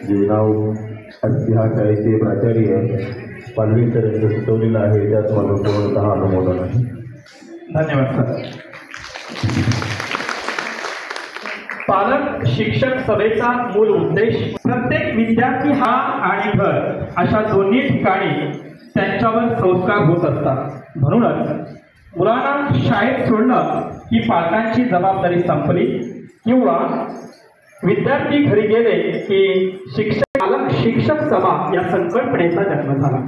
जे नाव ह्या शाळेचे प्राचार्य पालवी सर यांचं सुचवलेलं आहे त्यात मला पूर्णतः अनुमोदन आहे. धन्यवाद सर. पालक शिक्षक सभेचा मूल उद्देश प्रत्येक विद्यार्थी हा आणि घर अशा दोन्ही ठिकाणी त्यांच्यावर संस्कार होत असतात. म्हणूनच मुलांना शाळेत सोडणं ही पालकांची जबाबदारी संपली किंवा विद्यार्थी घरी गेले की पालक शिक्षक सभा या संकल्पनेचा जन्म झाला.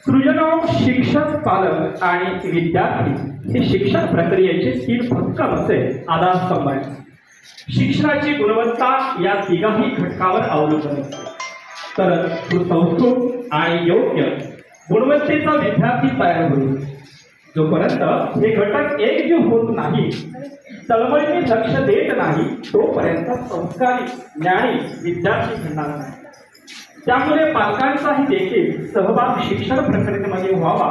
सृजनो शिक्षक पालक आणि विद्यार्थी हे शिक्षण प्रक्रियेचे 3 भक्कम असे आधारस्तंभ आहेत. शिक्षणाची गुणवत्ता या तिघाही घटकावर अवलंबून असते. तर सुसंस्कृत आणि योग्य गुणवत्तेचा विद्यार्थी तयार होईल. जोपर्यंत हे घटक एकजीव होत नाही, तळमळीने लक्ष देत नाही, तोपर्यंत संस्कारी ज्ञानी विद्यार्थी घडणार नाही. त्यामुळे पालकांचाही देखील सहभाग शिक्षण प्रक्रियेमध्ये व्हावा.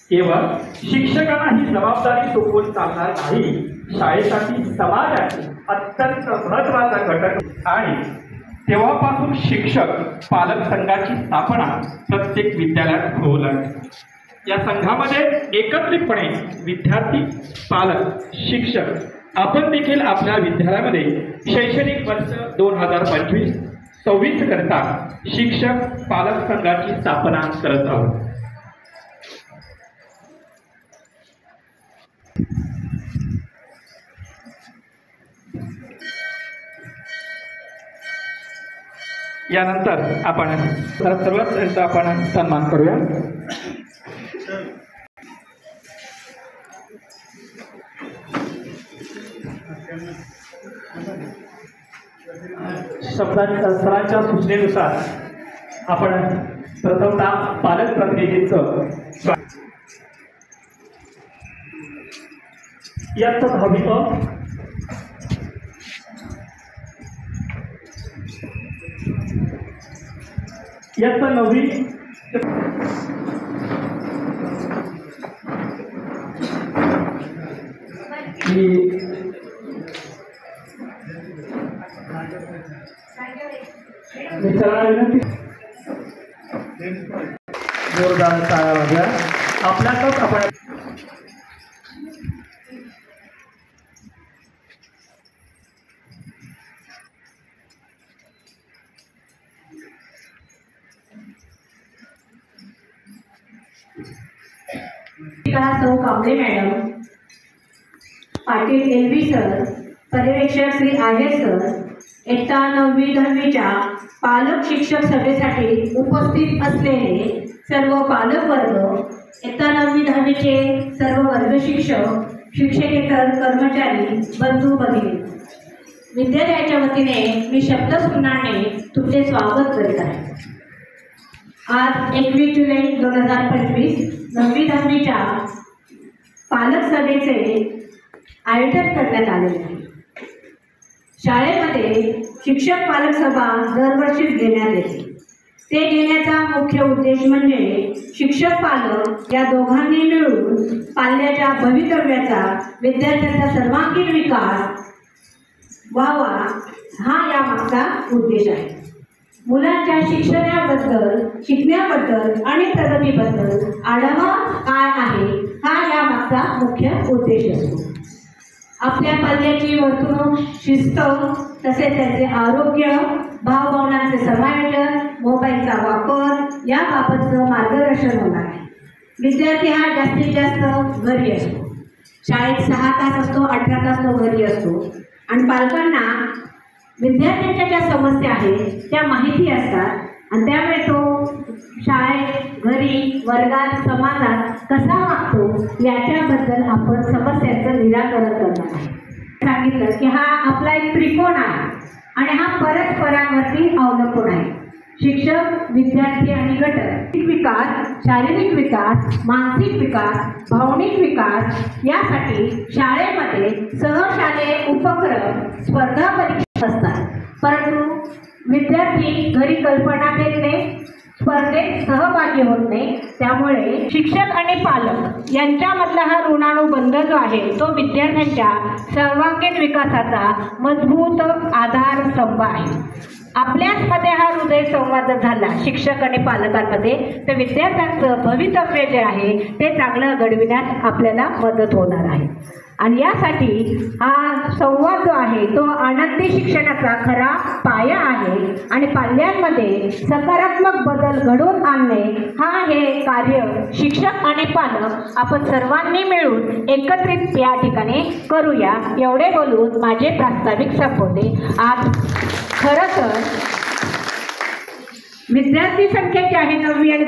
केवळ शिक्षकांना ही जबाबदारी सोपवून चालणार नाही. शाळेसाठी समाजाची अत्यंत महत्त्वाचा घटक आणि तेव्हापासून शिक्षक पालक संघाची स्थापना प्रत्येक विद्यालयात होऊ लागली. या संघामध्ये एकत्रितपणे विद्यार्थी, पालक, शिक्षक आपण देखील आपल्या विद्यालयामध्ये शैक्षणिक वर्ष 2025-26 करता शिक्षक पालक संघाची स्थापना करत आहोत. यानंतर आपण सर्वच यांचा आपण सन्मान करूया. सरांच्या सूचनेनुसार आपण प्रथमतः पालक प्रतिनिधींचं याचं 10वी याचं 9वी जोरदार टाळ्या वाजवा. आपल्यातच आपण सौ Kamble madam, Patil L V sir, पर्यवेक्षक श्री आहेर सर, इयत्ता 9वी 10वीच्या पालक शिक्षक सभेसाठी उपस्थित असलेले सर्व पालक वर्ग, इयत्ता 9वी 10वीचे सर्व वर्ग शिक्षक, शिक्षकेतर कर्मचारी, बंधू भगिनी, विद्यालयाच्या वतीने मी शब्दस्फुरणाने तुमचे स्वागत करीत आहे. आज 21 जुलै 2025 9वी 10वीच्या पालक सभेचे आयोजन करण्यात आलेले आहे. शाळेमध्ये शिक्षक पालक सभा दरवर्षीच घेण्यात येते. ते घेण्याचा मुख्य उद्देश म्हणजे शिक्षक पालक या दोघांनी मिळून पाल्याच्या भवितव्याचा, विद्यार्थ्यांचा सर्वांगीण विकास व्हावा हा यामागचा उद्देश आहे. मुलांच्या शिक्षणाबद्दल, शिकण्याबद्दल आणि प्रगतीबद्दल आढावा काय आहे हा यामागचा मुख्य उद्देश असतो. आपल्या पाल्याची वर्तणूक, शिस्त, तसेच त्यांचे आरोग्य, भावभावनांचे समायोजन, मोबाईलचा वापर याबाबतचं मार्गदर्शन होणार आहे. विद्यार्थी हा जास्तीत जास्त घरी असतो. शाळेत 6 तास असतो, 18 तास तो घरी असतो आणि पालकांना विद्यार्थ्यांच्या ज्या समस्या आहेत त्या माहिती असतात आणि त्यामुळे तो शाळेत, घरी, वर्गात, समाजात कसा वागतो याच्याबद्दल आपण समस्यांचं निराकरण करणार आहे. सांगितलं की हा आपला एक त्रिकोण आहे आणि हा परस्परांवरती अवलंबून आहे. शिक्षक, विद्यार्थी आणि घटक विकास, शारीरिक विकास, मानसिक विकास, भावनिक विकास यासाठी शाळेमध्ये सहशालेय उपक्रम, स्पर्धा परीक्षा असतात. परंतु विद्यार्थी घरी कल्पना देत नाही, स्पर्धेत सहभागी होत नाही. त्यामुळे शिक्षक आणि पालक यांच्यामधला हा ऋणानुबंध जो आहे तो विद्यार्थ्यांच्या सर्वांगीण विकासाचा मजबूत आधारस्तंभ आहे. आपल्याचमध्ये हा हृदय संवाद झाला शिक्षक आणि पालकांमध्ये, तर विद्यार्थ्यांचं भवितव्य जे आहे ते चांगलं घडविण्यास आपल्याला मदत होणार आहे. आणि यासाठी हा संवाद जो आहे तो आनंदी शिक्षणाचा खरा पाया आहे. आणि पाल्यांमध्ये सकारात्मक बदल घडवून आणणे हा हे कार्य शिक्षक आणि पालक आपण सर्वांनी मिळून एकत्रित या ठिकाणी करूया. एवढे बोलून माझे प्रास्ताविक संपवते. आज खरं तर विद्यार्थी संख्या जी आहे 9वी आणि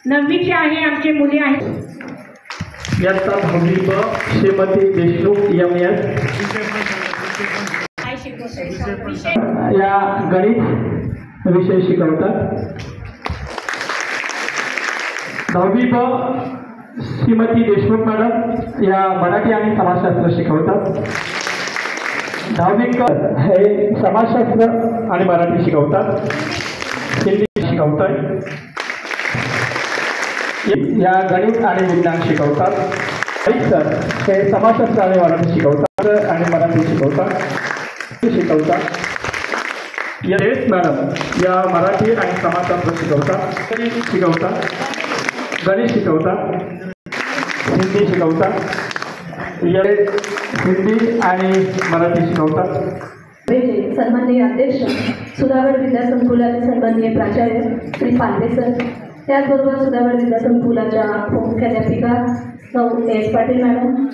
10वीची आहे, आमची मुली आहेत. याचा 10वी ब श्रीमती देशमुख MS या गणित विषय शिकवतात. 10वी ब श्रीमती देशमुख मॅडम या मराठी आणि समाजशास्त्र शिकवतात. 10वी क हे समाजशास्त्र आणि मराठी शिकवतात. हिंदी शिकवतात. या गणित आणि विज्ञान शिकवतात. सर हे समाजशास्त्र आणि मराठी शिकवतात आणि मराठी शिकवतात. यश मॅडम या मराठी आणि समाजशास्त्र शिकवतात. गणित शिकवतात. हिंदी शिकवतात. हिंदी आणि मराठी शिकवतात. सन्माननीय अध्यक्ष सुधागड विद्यासंकुलाचे सन्माननीय प्राचार्य श्री पांडे सर, त्याचबरोबर सुधागड विद्यासंकुलाच्या मुख्याध्यापिका सौ S पाटील मॅडम,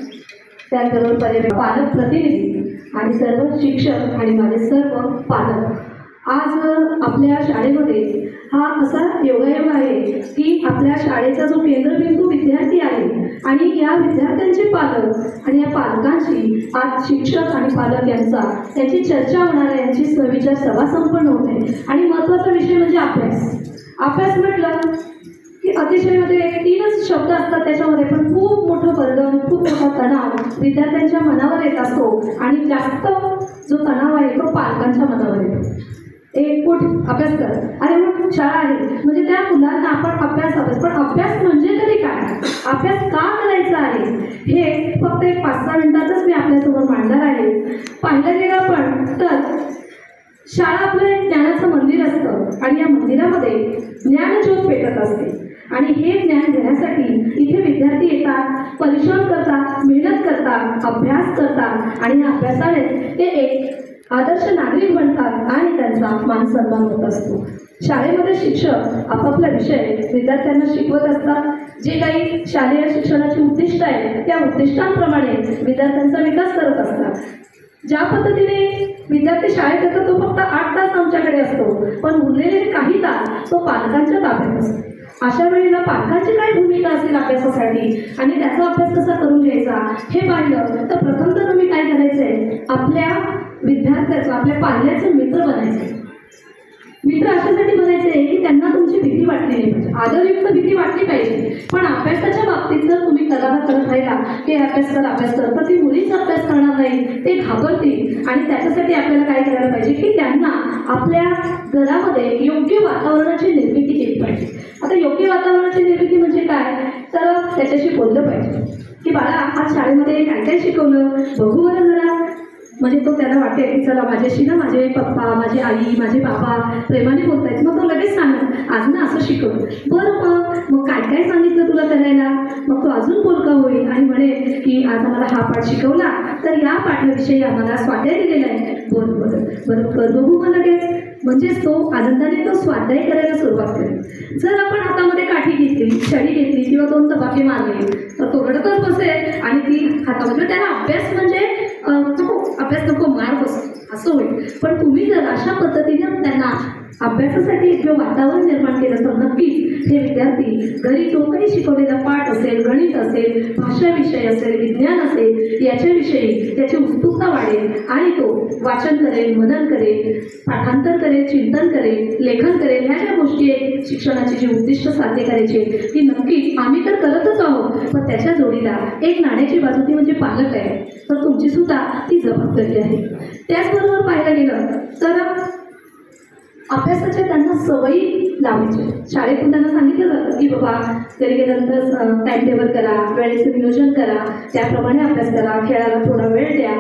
त्याचबरोबर पालक प्रतिनिधी आणि सर्व शिक्षक आणि माझे सर्व पालक, आज आपल्या शाळेमध्ये हा असा योगायोग आहे की आपल्या शाळेचा जो केंद्रबिंदू विद्यार्थी आहे आणि या विद्यार्थ्यांचे पालक आणि या पालकांची आज शिक्षक आणि पालक यांची चर्चा होणार आहे. यांची सविचार सभा संपन्न होत आहे. आणि महत्त्वाचा विषय म्हणजे अभ्यास म्हटलं की अतिशय मध्ये 3च शब्द असतात त्याच्यामध्ये, पण खूप मोठं बर्डन, खूप मोठा तणाव विद्यार्थ्यांच्या मनावर येत असतो. आणि जास्त जो तणाव आहे तो पालकांच्या मनावर येतो. कुठ अभ्यास कर, अरे मग शाळा आहे म्हणजे त्या मुलांना आपण अभ्यास, पण अभ्यास म्हणजे तरी काय, अभ्यास का करायचा आहे हे फक्त 5-6 मिनिटातच मी आपल्यासमोर मांडणार आहे. पाहिलं गेलं पण तर शाळा आपलं ज्ञानाचं मंदिर असतं आणि या मंदिरामध्ये ज्ञानज्योत पेटत असते. आणि हे ज्ञान घेण्यासाठी इथे विद्यार्थी येतात, परिश्रम करतात, मेहनत करतात, अभ्यास करतात आणि या अभ्यासाने ते एक आदर्श नागरिक बनतात आणि त्यांचा मान सन्मान होत असतो. शाळेमध्ये शिक्षक आपापला विषय विद्यार्थ्यांना शिकवत असतात. जे काही शालेय शिक्षणाची उद्दिष्ट आहेत त्या उद्दिष्टांप्रमाणे विद्यार्थ्यांचा विकास करत असतात. ज्या पद्धतीने विद्यार्थी शाळेत येतो तो फक्त 8 तास आमच्याकडे असतो, पण उरलेले काही तास तो पालकांच्या ताब्यात असतो. अशा वेळेला पालकांची काय भूमिका असेल अभ्यासासाठी आणि त्याचा अभ्यास कसा करून घ्यायचा हे पाहिलं तर प्रथम तर तुम्ही काय करायचंय, आपल्या विद्यार्थ्याचं, आपल्या पाल्याचं मित्र बनायचं. मित्र अशासाठी बनायचे की त्यांना तुमची भीती वाटली नाही पाहिजे, आदरयुक्त भीती वाटली पाहिजे. पण अभ्यासाच्या बाबतीत जर तुम्ही करारा करत राहिला की अभ्यास कर, तर ती मुलीच अभ्यास करणार नाही, ते घाबरतील. आणि त्याच्यासाठी आपल्याला काय करायला पाहिजे की त्यांना आपल्या घरामध्ये योग्य वातावरणाची निर्मिती केली पाहिजे. आता योग्य वातावरणाची निर्मिती म्हणजे काय, तर त्याच्याशी बोललं पाहिजे की बाळा आज शाळेमध्ये काय काय शिकवलं बघू बरं जरा. म्हणजे तो त्याला वाटेल की चला माझ्याशी ना माझे पप्पा, माझी आई, माझे बाबा प्रेमाने बोलतायत. मग तो लगेच सांगेल आज ना असं शिकवलं, बरं मग काय काय सांगितलं तुला करायला. मग तो अजून बोलका होईल आणि म्हणेल की आज आम्हाला हा पाठ शिकवला तर या पाठाविषयी आम्हाला स्वाध्याय दिलेला आहे, बरं कर बघू मग लगेच. म्हणजेच तो आनंदाने तो स्वाध्याय करायला सुरुवात करेल. जर आपण हातामध्ये काठी घेतली, छडी घेतली किंवा 2 धपाके मारले तर तो रडतच बसेल आणि ती हातामध्ये त्याला अभ्यास म्हणजे अभ्यास नको मार बसतो असं होईल. पण तुम्ही जर अशा पद्धतीने त्यांना अभ्यासासाठी योग्य वातावरण निर्माण केलं तर नक्कीच हे विद्यार्थी घरी जो काही शिकवलेला पाठ असेल, गणित असेल, भाषा विषय असेल, विज्ञान असेल, याच्याविषयी त्याची उत्सुकता वाढेल आणि तो वाचन करेल, मनन करेल, पाठांतर करेल, चिंतन करेल, लेखन करेल. ह्या ज्या गोष्टी आहेत शिक्षणाची जी उद्दिष्ट साध्य करायची ती नक्कीच आम्ही तर करतच आहोत, पण त्याच्या जोडीला एक नाण्याची बाजू ती म्हणजे पालक आहे, तर तुमची सुद्धा ती जबाबदारी आहे. त्याचबरोबर पाहायला गेलं तर अभ्यासाच्या त्यांना सवयी लावायच्या. शाळेतून त्यांना सांगितलं जातं की बाबा घरी गेल्यानंतर टाईम टेबल करा, वेळेचं नियोजन करा, त्याप्रमाणे अभ्यास करा, खेळायला थोडा वेळ द्या.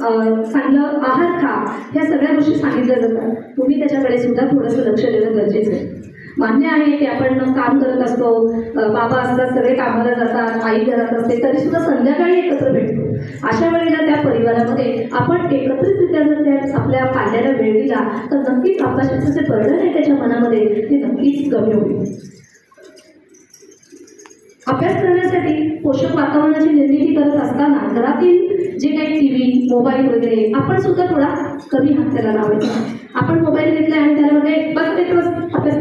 चांगलं आहार खा, ह्या सगळ्या गोष्टी सांगितल्या जातात. तुम्ही त्याच्याकडे सुद्धा थोडंसं लक्ष देणं गरजेचं आहे. मान्य आहे की आपण काम करत असतो, बाबा असतात, सगळे कामाला जातात, आई घरात असते, तरी सुद्धा संध्याकाळी एकत्र भेटतो. अशा वेळेला त्या परिवारामध्ये आपण एकत्रितरित्या जर त्या आपल्या पाल्याला वेळ दिला तर नक्कीच अभ्यासाचं जे बर्डन आहे त्याच्या मनामध्ये ते नक्कीच कमी होईल. अभ्यास करण्यासाठी पोषक वातावरणाची निर्मिती करत असताना घरातील जे काही TV, मोबाईल वगैरे आपण सुद्धा थोडा कमी हात त्याला लावायचा. आपण मोबाईल घेतला आणि त्याला म्हणजे बस ते अभ्यास,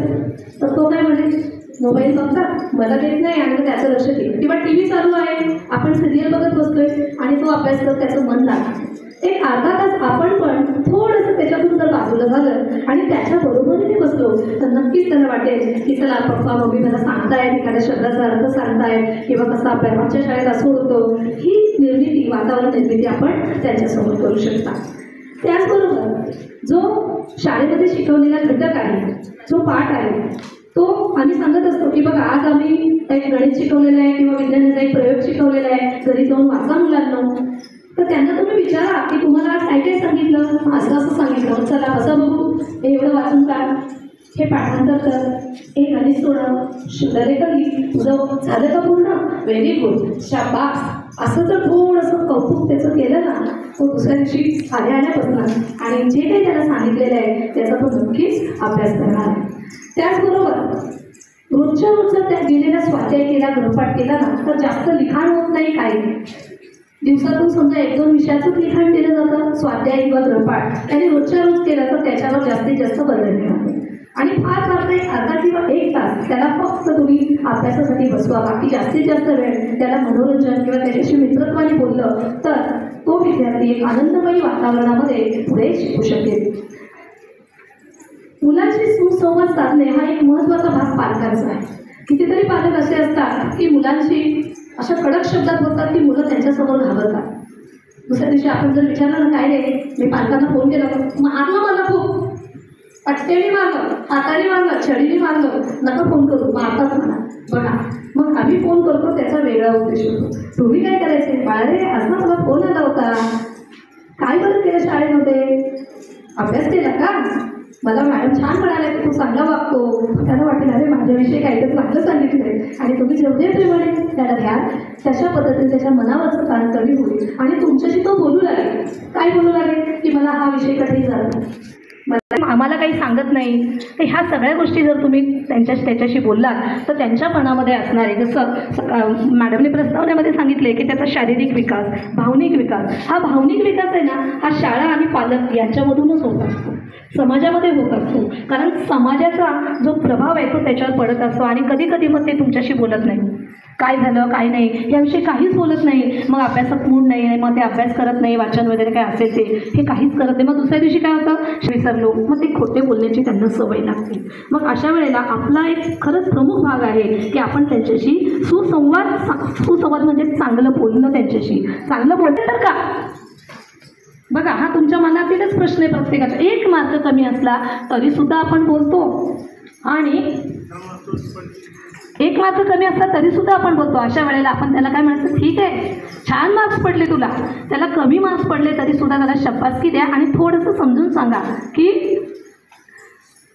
तर तो काय म्हणजे मोबाईल बघतात, मला देत नाही आणि त्याचं लक्ष देईल. किंवा TV चालू आहे, आपण सिरियल बघत बसतोय आणि तो अभ्यास करत त्याचं मन लागतं. एक अर्धा तास आपण पण थोडंसं त्याच्यातून जर बाजूला झालं आणि त्याच्या बरोबरीने बसलो तर नक्कीच त्याला वाटेल की चला पप्पा मम्मी मला सांगतायत, एखाद्या शब्दाचा अर्थ सांगतायत किंवा कसा अभ्यास आमच्या शाळेत असं होतो. ही निर्मिती, वातावरण निर्मिती आपण त्यांच्यासमोर करू शकता. त्याचबरोबर जो शाळेमध्ये शिकवलेला घटक आहे, जो पाठ आहे, तो आम्ही सांगत असतो की बघा आज आम्ही एक गणित शिकवलेलं आहे किंवा विज्ञानाचा एक प्रयोग शिकवलेला आहे, घरी जाऊन वाचा मुलांना. तर त्यांना तुम्ही विचारा की तुम्हाला आज काय काय सांगितलं, असं असं सांगितलं, चला असं बघू, हे एवढं वाचून काढ, हे पाठांतर कर, हे गणित सोडव, शुद्धलेखन तुझं झालं का पूर्ण, व्हेरी गुड, शाबास. असं जर थोडंसं कौतुक त्याचं केलं ना, तो दुसऱ्या दिवशी आल्या बसणार आणि जे काही त्याला सांगितलेलं आहे त्याचा तो नक्कीच अभ्यास करणार आहे. त्याचबरोबर रोजच्या रोज जर त्या गेलेला स्वाध्याय केला, गृहपाठ केला ना तर जास्त लिखाण होत नाही. काही दिवसातून समजा 1-2 विषयाचंच लिखाण केलं जातं, स्वाध्याय किंवा गृहपाठ, आणि रोजच्या रोज केलं तर त्याच्यावर जास्तीत जास्त बदल येणार. आणि फार अर्धा किंवा 1 तास त्याला फक्त तुम्ही अभ्यासासाठी बसवा, बाकी जास्तीत जास्त वेळ त्याला मनोरंजन किंवा त्याच्याशी मित्रत्वाने बोललं तर तो विद्यार्थी एक आनंदमयी वातावरणामध्ये पुढे शिकू शकेल. मुलांशी सुसंवाद साधणे हा एक महत्त्वाचा भाग पालकांचा आहे. कितीतरी पालक असे असतात की मुलांशी अशा कडक शब्दात बोलतात की मुलं त्यांच्यासमोर घाबरतात. दुसऱ्या दिवशी आपण जर विचारलं ना काय रे, मी पालकांना फोन केला, मारलं मला खूप, पट्ट्याने मारलं, हाताने मारलं, छडीने मारलं, नका फोन करू, मारतात मला. बघा, मग आम्ही फोन करतो त्याचा वेगळा उद्देश होतो. तुम्ही काय करायचे, बाळरे असं मला फोन आला होता, काय बरं केलं शाळेमध्ये, अभ्यास केला का, मला मॅडम छान म्हणाले की तू चांगला वागतो. त्याला वाटेल अरे माझ्याविषयी काहीतरी चांगलं सांगितलं आहे आणि तुम्ही जेवढे प्रेमाने त्याला घ्या, तशा पद्धतीने त्याच्या मनावरचं ताण कमी होईल आणि तुमच्याशी तो बोलू लागेल. काय बोलू लागेल की मला हा विषय कठीण झाला, आम्हाला काही सांगत नाही. तर ह्या सगळ्या गोष्टी जर तुम्ही त्याच्याशी बोललात तर त्यांच्या मनामध्ये असणारे, जसं मॅडमने प्रस्तावनेमध्ये सांगितले की त्याचा शारीरिक विकास, भावनिक विकास, हा भावनिक विकास आहे ना, हा शाळा आणि पालक यांच्यामधूनच होत असतो, समाजामध्ये होत असतो. कारण समाजाचा जो प्रभाव आहे तो त्याच्यावर पडत असतो आणि कधी कधी मग ते तुमच्याशी बोलत नाही, काय झालं काय नाही याविषयी काहीच बोलत नाही. मग अभ्यासात मूड नाही, मग ते अभ्यास करत नाही, वाचन वगैरे काय असेल ते हे काहीच करत नाही. मग दुसऱ्या दिवशी काय होतं, विसरलो, मग ते खोटे बोलण्याची त्यांना सवय लागते. मग अशा वेळेला आपला एक खरंच प्रमुख भाग आहे की आपण त्यांच्याशी सुसंवाद म्हणजे चांगलं बोलणं, त्यांच्याशी चांगलं बोलतं तर का. बघा, हा तुमच्या मनातीलच प्रश्न आहे प्रत्येकाचा. 1 मार्क कमी असला तरीसुद्धा आपण बोलतो आणि 1 मार्क कमी असला तरीसुद्धा आपण बोलतो. अशा वेळेला आपण त्याला काय म्हणायचं, ठीक आहे छान मार्क्स पडले तुला, त्याला कमी मार्क्स पडले तरीसुद्धा त्याला शाबासकी द्या आणि थोडंसं समजून सांगा की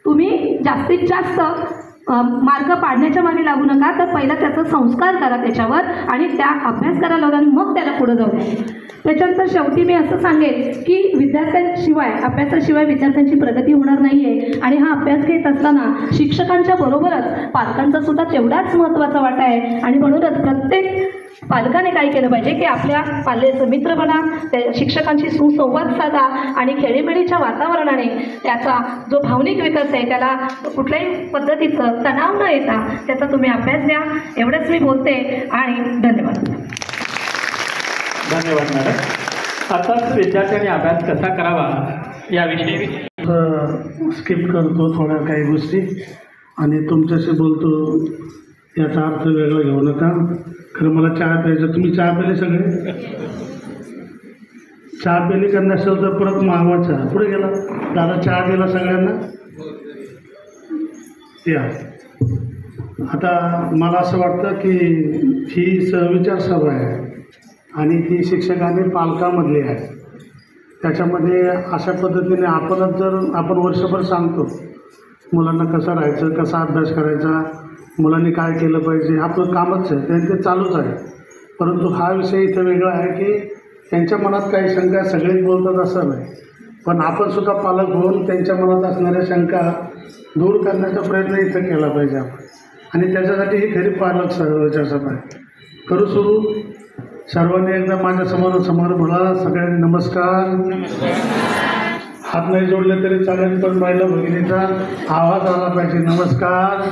तुम्ही जास्तीत जास्त मार्क पाडण्याच्या मागे लागू नका, तर पहिला त्याचा संस्कार करा त्याच्यावर आणि त्या अभ्यास करायला लावा आणि मग त्याला पुढं जाऊ द्या. त्याच्यानंतर शेवटी मी असं सांगेन की विद्यार्थ्यांशिवाय, अभ्यासाशिवाय विद्यार्थ्यांची प्रगती होणार नाही आहे. आणि हा अभ्यास घेत असताना शिक्षकांच्या बरोबरच पालकांचा सुद्धा तेवढाच महत्त्वाचा वाटा आहे. आणि म्हणूनच प्रत्येक पालकाने काय केलं पाहिजे की आपल्या पाल्याचं मित्र बना, त्या शिक्षकांशी सुसंवाद साधा आणि खेळीमेळीच्या वातावरणाने त्याचा जो भावनिक विकास आहे त्याला कुठल्याही पद्धतीचं तणाव न येता त्याचा तुम्ही अभ्यास द्या. एवढंच मी बोलते आणि धन्यवाद. धन्यवाद मॅडम. आताच विद्यार्थ्यांनी अभ्यास कसा करावा याविषयी स्किप करतो थोड्या काही गोष्टी आणि तुमच्याशी बोलतो, याचा अर्थ वेगळा घेऊ नका. खरं मला चहा प्यायचा, तुम्ही चहा प्याले सगळे, चहा प्याली का नसेल तर परत मागवा चहा. पुढे गेला दादा, चहा दिला सगळ्यांना, या. आता मला असं वाटतं की ही सहविचार सभा आहे आणि ती शिक्षक आणि पालकामधली आहे. त्याच्यामध्ये अशा पद्धतीने आपण वर्षभर सांगतो मुलांना कसं राहायचं, कसा अभ्यास करायचा, मुलांनी काय केलं पाहिजे, आपलं कामच आहे ते चालूच आहे. परंतु हा विषय इथं वेगळा आहे की त्यांच्या मनात काही शंका सगळेच बोलतात असं नाही, पण आपण सुद्धा पालक होऊन त्यांच्या मनात असणाऱ्या शंका दूर करण्याचा प्रयत्न इथं केला पाहिजे आपण. आणि त्याच्यासाठी ही खरी पालक सर्वेच्या सभा आहे. करू सुरू. सर्वांनी एकदा माझ्या समोर बोला. सगळ्यांनी नमस्कार. हात नाही जोडले तरी चालेल, पण महिला भगिनीचा आवाज आला पाहिजे. नमस्कार.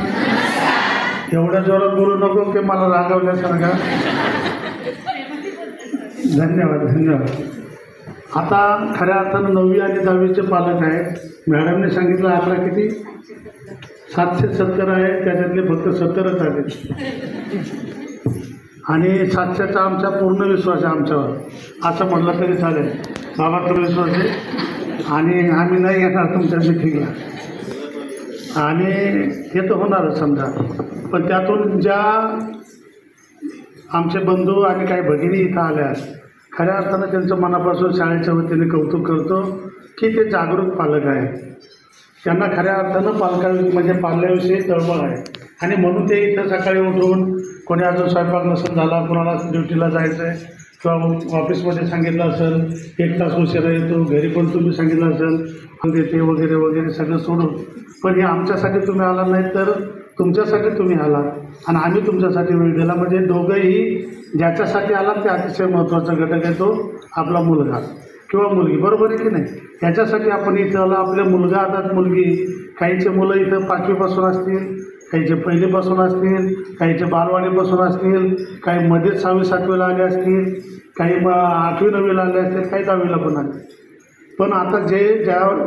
एवढ्या जोरात बोलू नको की मला रागवल्यासारखा. धन्यवाद. आता खऱ्या अर्थानं 9वी आणि 10वीचे पालक आहेत. मॅडमने सांगितलं आकडा किती? 770 आहे, त्याच्यातले फक्त 70च आले. आणि 700चा आमचा पूर्ण विश्वास आहे आमच्यावर, असं म्हटलं तरी चालेल. बाबाकडे विश्वास आहे आणि आम्ही नाही येणार तुमच्या मिटिंगला. आणि हे तर होणारच समजा. पण त्यातून ज्या आमचे बंधू आणि काही भगिनी इथं आल्या, खऱ्या अर्थानं त्यांचं मनापासून शाळेच्या वतीने कौतुक करतो की ते जागरूक पालक आहेत. त्यांना खऱ्या अर्थानं म्हणजे पाल्याविषयी तळमळ आहे. आणि म्हणून ते इथं सकाळी उठून कोणी अजून स्वयंपाक नसेल झाला, कोणाला ड्युटीला जायचं आहे किंवा ऑफिसमध्ये सांगितलं असेल 1 तास उशिरा येतो, घरी पण तुम्ही सांगितलं असेल देते वगैरे वगैरे सगळं सोडून, पण हे आमच्यासाठी तुम्ही आला नाही तर तुमच्यासाठी तुम्ही आला आणि आम्ही तुमच्यासाठी वेळ दिला. म्हणजे दोघंही ज्याच्यासाठी आला ते अतिशय महत्त्वाचा घटक आहे, तो आपला मुलगा किंवा मुलगी. बरोबर आहे की नाही? त्याच्यासाठी आपण इथं आला. आपले मुलगा आता मुलगी, काहीचे मुलं इथं 5वीपासून असतील, काहीचे 1लीपासून असतील, काहीचे बालवाडीपासून असतील, काही मध्येच 6वी-7वीला आले असतील, काही 8वी-9वीला आले असतील, काही 10वीला पण आले. पण आता ज्या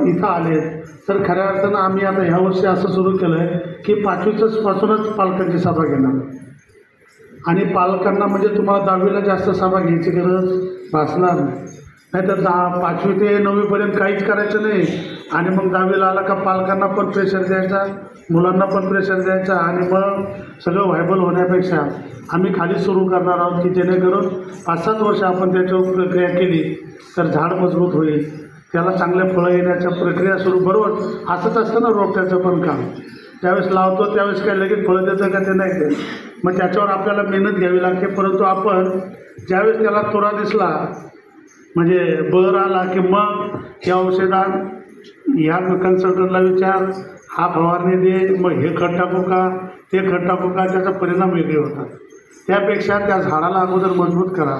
इथं आले तर खऱ्या अर्थानं आम्ही आता ह्या वर्षी असं सुरू केलं आहे की 5वीपासूनच पालकांची सभा घेणार. आणि पालकांना म्हणजे तुम्हाला 10वीला जास्त सभा घ्यायची गरज भासणार नाही तर 5वी ते 9वीपर्यंत काहीच करायचं नाही. आणि मग 10वीला आला का पालकांना पण प्रेशर द्यायचा, मुलांना पण प्रेशर द्यायचा आणि मग सगळं व्हायबल होण्यापेक्षा आम्ही खाली सुरू करणार आहोत की जेणेकरून 5-7 वर्ष आपण त्याच्यावर प्रक्रिया केली तर झाड मजबूत होईल, त्याला चांगल्या फळं येण्याच्या प्रक्रिया सुरू. बरोबर असंच असतं ना रोपट्याचं पण काम. ज्यावेळेस लावतो त्यावेळेस काय लगेच फळं देतं का ते नाही देत, मग त्याच्यावर आपल्याला मेहनत घ्यावी लागते. परंतु आपण ज्यावेळेस त्याला तोरा दिसला म्हणजे बहर आला की मग हे औषधान ह्या कन्सल्टंटला विचार, हा फवारणी दे, मग हे खत टाकू का ते खत टाकू का, त्याचा परिणाम वेगळे होतात. त्यापेक्षा त्या झाडाला अगोदर मजबूत करा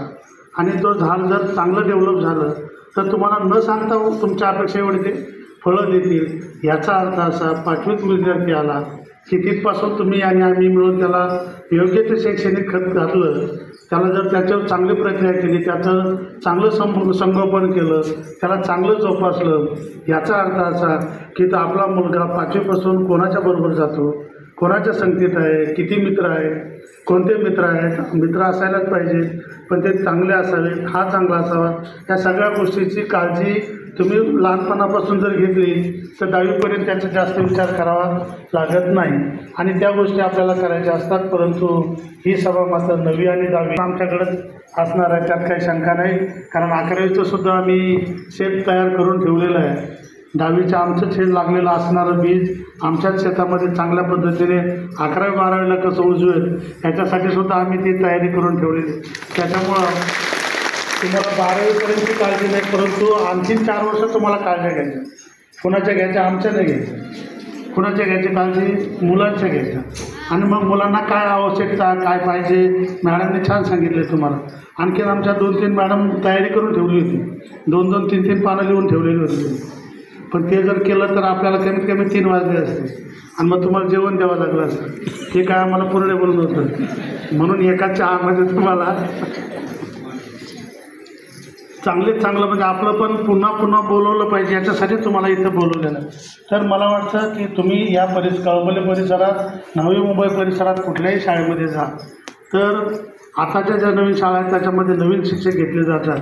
आणि तो झाड जर चांगलं डेव्हलप झालं तर तुम्हाला न सांगता तुमच्या अपेक्षा एवढी ते फळं देतील. याचा अर्थ असा 5वीत विद्यार्थी आला की तिथपासून तुम्ही आणि आम्ही मिळून त्याला योग्य ते शैक्षणिक खत घातलं, त्याला जर त्याच्यावर चांगली प्रक्रिया केली, त्याचं चांगलं संगोपन केलं, त्याला चांगलं जोपासलं, याचा अर्थ असा की तर आपला मुलगा 5वीपासून कोणाच्या बरोबर जातो, कोणाच्या संगतीत आहे, किती मित्र आहेत, कोणते मित्र आहेत. मित्र असायलाच पाहिजे पण ते चांगले असावे, हा चांगला असावा. या सगळ्या गोष्टीची काळजी तुम्ही लहानपणापासून जर घेतली तर 10वीपर्यंत त्याचा जास्त विचार करावा लागत नाही आणि त्या गोष्टी आपल्याला करायच्या असतात. परंतु ही सभा मात्र 9वी आणि 10वी आमच्याकडंच असणार आहे, त्यात काही शंका नाही. कारण 11वीचं सुद्धा आम्ही शेत तयार करून ठेवलेलं आहे. 10वीचं आमचं शेत लागलेलं असणारं बीज आमच्याच शेतामध्ये चांगल्या पद्धतीने 11वी-12वीला कसं उजवेल याच्यासाठी सुद्धा आम्ही ती तयारी करून ठेवलेली. त्याच्यामुळं तुम्हाला 12वीपर्यंतची काळजी नाही, परंतु आणखी 4 वर्ष तुम्हाला काळजी घ्यायच्या. कुणाच्या घ्यायच्या? आमच्या नाही घ्यायच्या. कुणाच्या घ्यायची काळजी? मुलांच्या घ्यायच्या. आणि मग मुलांना काय आवश्यकता, काय पाहिजे, मॅडमने छान सांगितले तुम्हाला. आणखीन आमच्या 2-3 मॅडम तयारी करून ठेवली होती, 2-2, 3-3 पानं लिहून ठेवलेली होती. पण ते जर केलं तर आपल्याला कमीत कमी 3 वाजले असते आणि मग तुम्हाला जेवण द्यावं लागलं असतं. हे काय आम्हाला पुरेबल नव्हतं. म्हणून एका चहामध्ये तुम्हाला चांगलं म्हणजे आपलं पण पुन्हा पुन्हा बोलवलं पाहिजे, याच्यासाठी तुम्हाला इथं बोलवलेलं. तर मला वाटतं की तुम्ही या कळंबोली परिसरात, नवी मुंबई परिसरात कुठल्याही शाळेमध्ये जा तर आताच्या ज्या नवीन शाळा आहेत त्याच्यामध्ये नवीन शिक्षक घेतले जातात.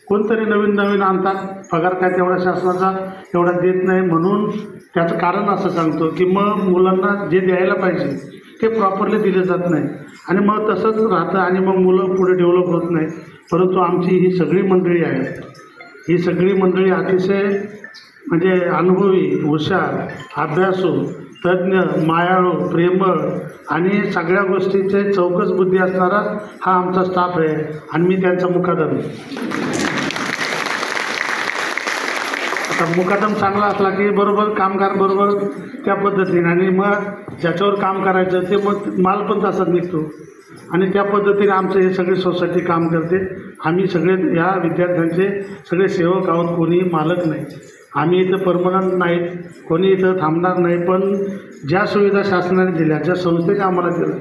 कोणतरी नवीन आणतात, पगार काय तेवढा शासनाचा एवढा देत नाही. म्हणून त्याचं कारण असं सांगतो की मग मुलांना जे द्यायला पाहिजे ते प्रॉपरली दिले जात नाही आणि मग तसंच राहतं आणि मग मुलं पुढे डेव्हलप होत नाही. परंतु आमची ही सगळी मंडळी आहेत, ही सगळी मंडळी अतिशय म्हणजे अनुभवी, हुशार, अभ्यासू, तज्ज्ञ, मायाळू, प्रेमळ आणि सगळ्या गोष्टीचे चौकस बुद्धी असणारा हा आमचा स्टाफ आहे आणि मी त्यांचा मुकादम आहे. आता मुकादम चांगला असला की बरोबर कामगार बरोबर त्या पद्धतीने आणि मग ज्याच्यावर काम करायचं ते मग माल पण तसाच निघतो आणि त्या पद्धतीने आमचं हे सगळी सोसायटी काम करते. आम्ही सगळे या विद्यार्थ्यांचे सगळे सेवक आहोत, कोणी मालक नाही. आम्ही इथं परमनंट नाहीत, कोणी इथं थांबणार नाही. पण ज्या सुविधा शासनाने दिल्या, ज्या संस्थेने आम्हाला दिलं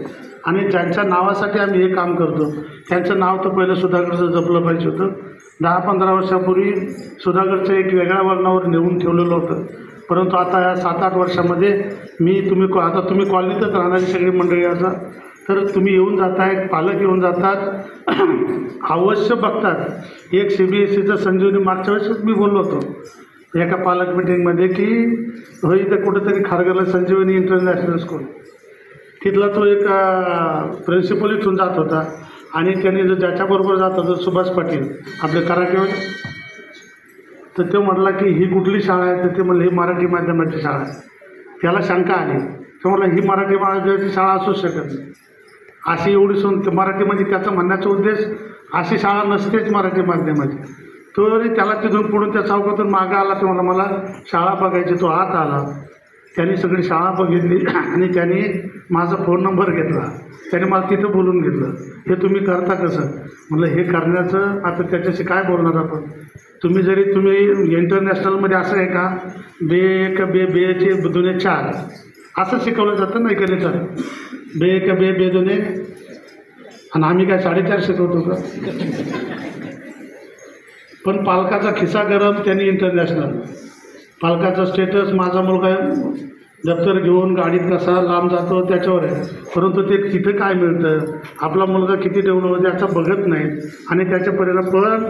आणि ज्यांच्या नावासाठी आम्ही हे काम करतो त्यांचं नाव तर पहिलं सुधागरचं जपलं पाहिजे होतं. 10-15 वर्षापूर्वी सुधागरचं एक वेगळ्या वर्णावर नेऊन ठेवलेलं होतं. परंतु आता या 7-8 वर्षामध्ये आता तुम्ही कॉलनीतच राहणारी सगळी मंडळी असा तर तुम्ही येऊन जाताय, पालक येऊन जातात, अवश्य बघतात. एक CBSEचं संजीवनी मागच्या वेळेस मी बोललो होतो एका पालक मिटिंगमध्ये की हो इथं कुठेतरी खारघरला संजीवनी इंटरनॅशनल स्कूल, तिथला तो एक प्रिन्सिपल इथून जात होता आणि त्यांनी जो ज्याच्याबरोबर जात होता सुभाष पाटील आपले कराटेवर, तर ते म्हटला की ही कुठली शाळा आहे, तर ते म्हणलं ही मराठी माध्यमाची शाळा आहे. त्याला शंका आली, तर म्हटलं ही मराठी माध्यमाची शाळा असूच शकत नाही. अशी एवढी मराठीमध्ये त्याचा म्हणण्याचा उद्देश अशी शाळा नसतेच मराठी माध्यमाची. तरी त्याला तिथून पुढून त्या चौकातून मागं आला, तर मला शाळा बघायची. तो आत आला, त्यांनी सगळी शाळा बघितली आणि त्यांनी माझा फोन नंबर घेतला. त्याने मला तिथं बोलून घेतलं, हे तुम्ही करता कसं? म्हटलं हे करण्याचं आता त्याच्याशी काय बोलणार आपण. तुम्ही इंटरनॅशनलमध्ये असं आहे का बे बेचे दुने 4 असं शिकवलं जातं नाही गणितात. बे दुने आणि आम्ही काय 4.5 शिकवतो का? पण पालकाचा खिसा गरम, त्यांनी इंटरनॅशनल. पालकाचा स्टेटस माझा मुलगा दप्तर घेऊन गाडीत कसा लांब जातो त्याच्यावर आहे. परंतु ते तिथे काय मिळतं, आपला मुलगा किती डेव्हलप होतो याचा बघत नाही आणि त्याच्या परिणाम. पण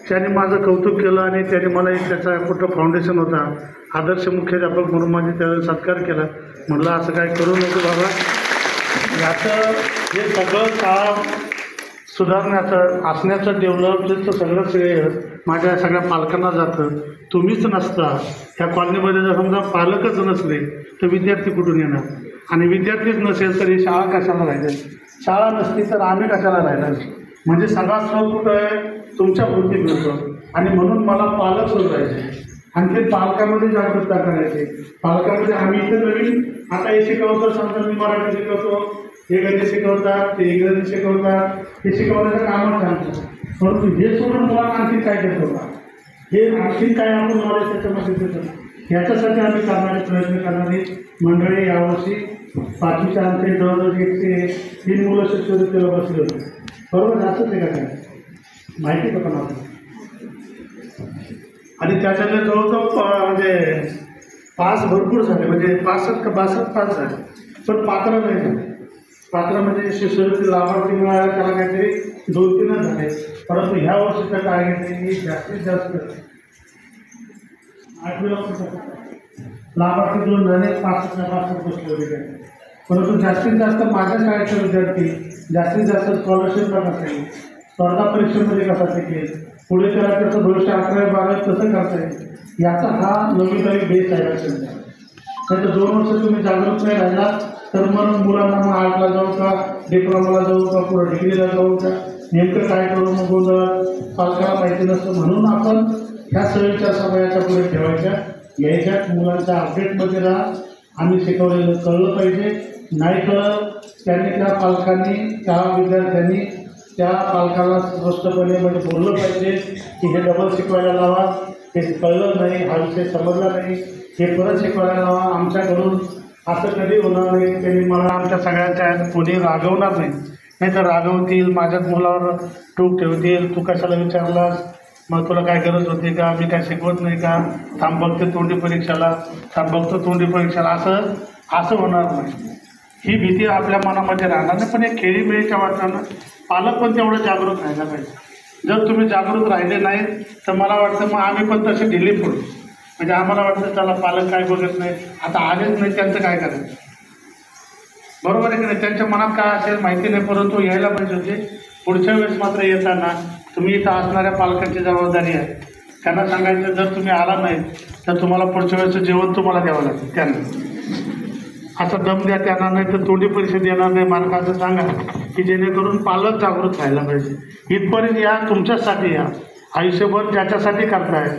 त्याने माझं कौतुक केलं आणि त्याने मला एक त्याचा कुठं फाउंडेशन होता आदर्श मुख्याध्यापक म्हणून माझे त्यावेळेस सत्कार केला. म्हटलं असं काय करू नको बाबा, याचं हे सगळं काम सुधारण्याचं असण्याचं डेव्हलपचं सगळं श्रेय माझ्या सगळ्या पालकांना जातं. तुम्हीच नसता ह्या कॉलनीमध्ये जर समजा पालकच नसले तर विद्यार्थी कुठून येणार आणि विद्यार्थीच नसेल तर ही शाळा कशाला राहिली, शाळा नसती तर आम्ही कशाला राहिला. म्हणजे सगळा स्रोत कुठं आहे, तुमच्या वृत्ती मिळतो. आणि म्हणून मला पालक शोधायचे आणि ते पालकामध्ये जागरूकता करायची. पालकामध्ये आम्ही इथं नवीन आता हे शिकवतो, समजा मी मराठी शिकवतो, हे गणित शिकवतात, ते इंग्रजी शिकवतात, हे शिकवण्याचं कामच आमचं. परंतु हे सोडून मला आणखी काय देतो का, हे आणखी काय आपण नॉलेज त्याच्यामध्ये देतो, याच्यासाठी आम्ही प्रयत्न करणारी मंडळी यावर्षी 5वीच्या आमचे जवळजवळ 103 मुलं शिष्यवृत्तीला बसले होते. बरोबर असंच आहे का काय माहिती का पण आपण. आणि त्याच्यातले जवळजवळ म्हणजे पास भरपूर झाले, म्हणजे 65 का 62 पास झाले, पण पात्र नाही झाले. पात्र म्हणजे शिष्यवृत्ती लाभार्थी मिळाला त्याला काहीतरी 2-3 झाले. परंतु ह्या वर्षीचं टार्गेट आहे की जास्तीत जास्त 8वीला लाभार्थी 2 झाले, 65 बसले होते. परंतु जास्तीत जास्त माझ्या शाळेचे विद्यार्थी जास्तीत जास्त स्कॉलरशिपला कसा येईल, स्पर्धा परीक्षेमध्ये कसा शिकेल, पुढे त्याला त्याचं भविष्य 11वी-12वी कसं करता येईल, याचा हा नवीन बेस आहे लक्षात घ्या. नाही तर 2 वर्ष तुम्ही जागरूक नाही राहिला तर मग मुलांना मग आर्टला जाऊ का, डिप्लोमाला जाऊ का, पुढं डिग्रीला जाऊ का, नेमकं काय करू मग गोंधळ पालकाला माहिती नसतं. म्हणून आपण ह्या सवयीच्या सवयाच्या पुढे ठेवायच्या, यायच्या मुलांच्या अपडेटमध्ये राहा. आम्ही शिकवलेलं कळलं पाहिजे, नाही कळलं त्यांनी त्या पालकांनी त्या विद्यार्थ्यांनी त्या पालकाला स्पष्टपणे म्हणजे बोललं पाहिजे की हे डबल शिकवायला लावा, हे कळलं नाही, हा विषय समजला नाही, हे परत शिकवायला लावा. आमच्याकडून असं कधी होणार नाही. त्यांनी मला आमच्या सगळ्यांच्या कोणी रागवणार नाही, नाही तर रागवतील, माझ्याच मुलावर टूक ठेवतील, तू कशाला विचारलास, मग तुला काय गरज होती का, मी काय शिकवत नाही का, थांब बघते तोंडी परीक्षाला, थांब बघतो तोंडी परीक्षाला, असं होणार नाही. ही भीती आपल्या मनामध्ये राहणार नाही. पण एक खेळीमेळीच्या वातावरणात पालक पण तेवढं जागरूक राहायला पाहिजे. जर तुम्ही जागरूक राहिले नाही तर मला वाटतं मग आम्ही पण तसे ढिली पडू. म्हणजे आम्हाला वाटतं त्याला पालक काय बघत नाही, आता आलेच नाही त्यांचं काय करायचं. बरोबर आहे की नाही, त्यांच्या मनात काय असेल माहिती नाही, परंतु यायला पाहिजे होते. पुढच्या वेळेस मात्र येताना तुम्ही इथं असणाऱ्या पालकांची जबाबदारी आहे. त्यांना सांगायचं जर तुम्ही आला नाही तर तुम्हाला पुढच्या वेळेचं जेवण तुम्हाला द्यावं लागेल त्यांना. असा दम द्या त्यांना, नाही तर तोंडी परीक्षा देणार नाही मार्क असं सांगा की जेणेकरून पालक जागृत व्हायला पाहिजे. इथपर्यंत या, तुमच्याचसाठी या, आयुष्यभर ज्याच्यासाठी करताय,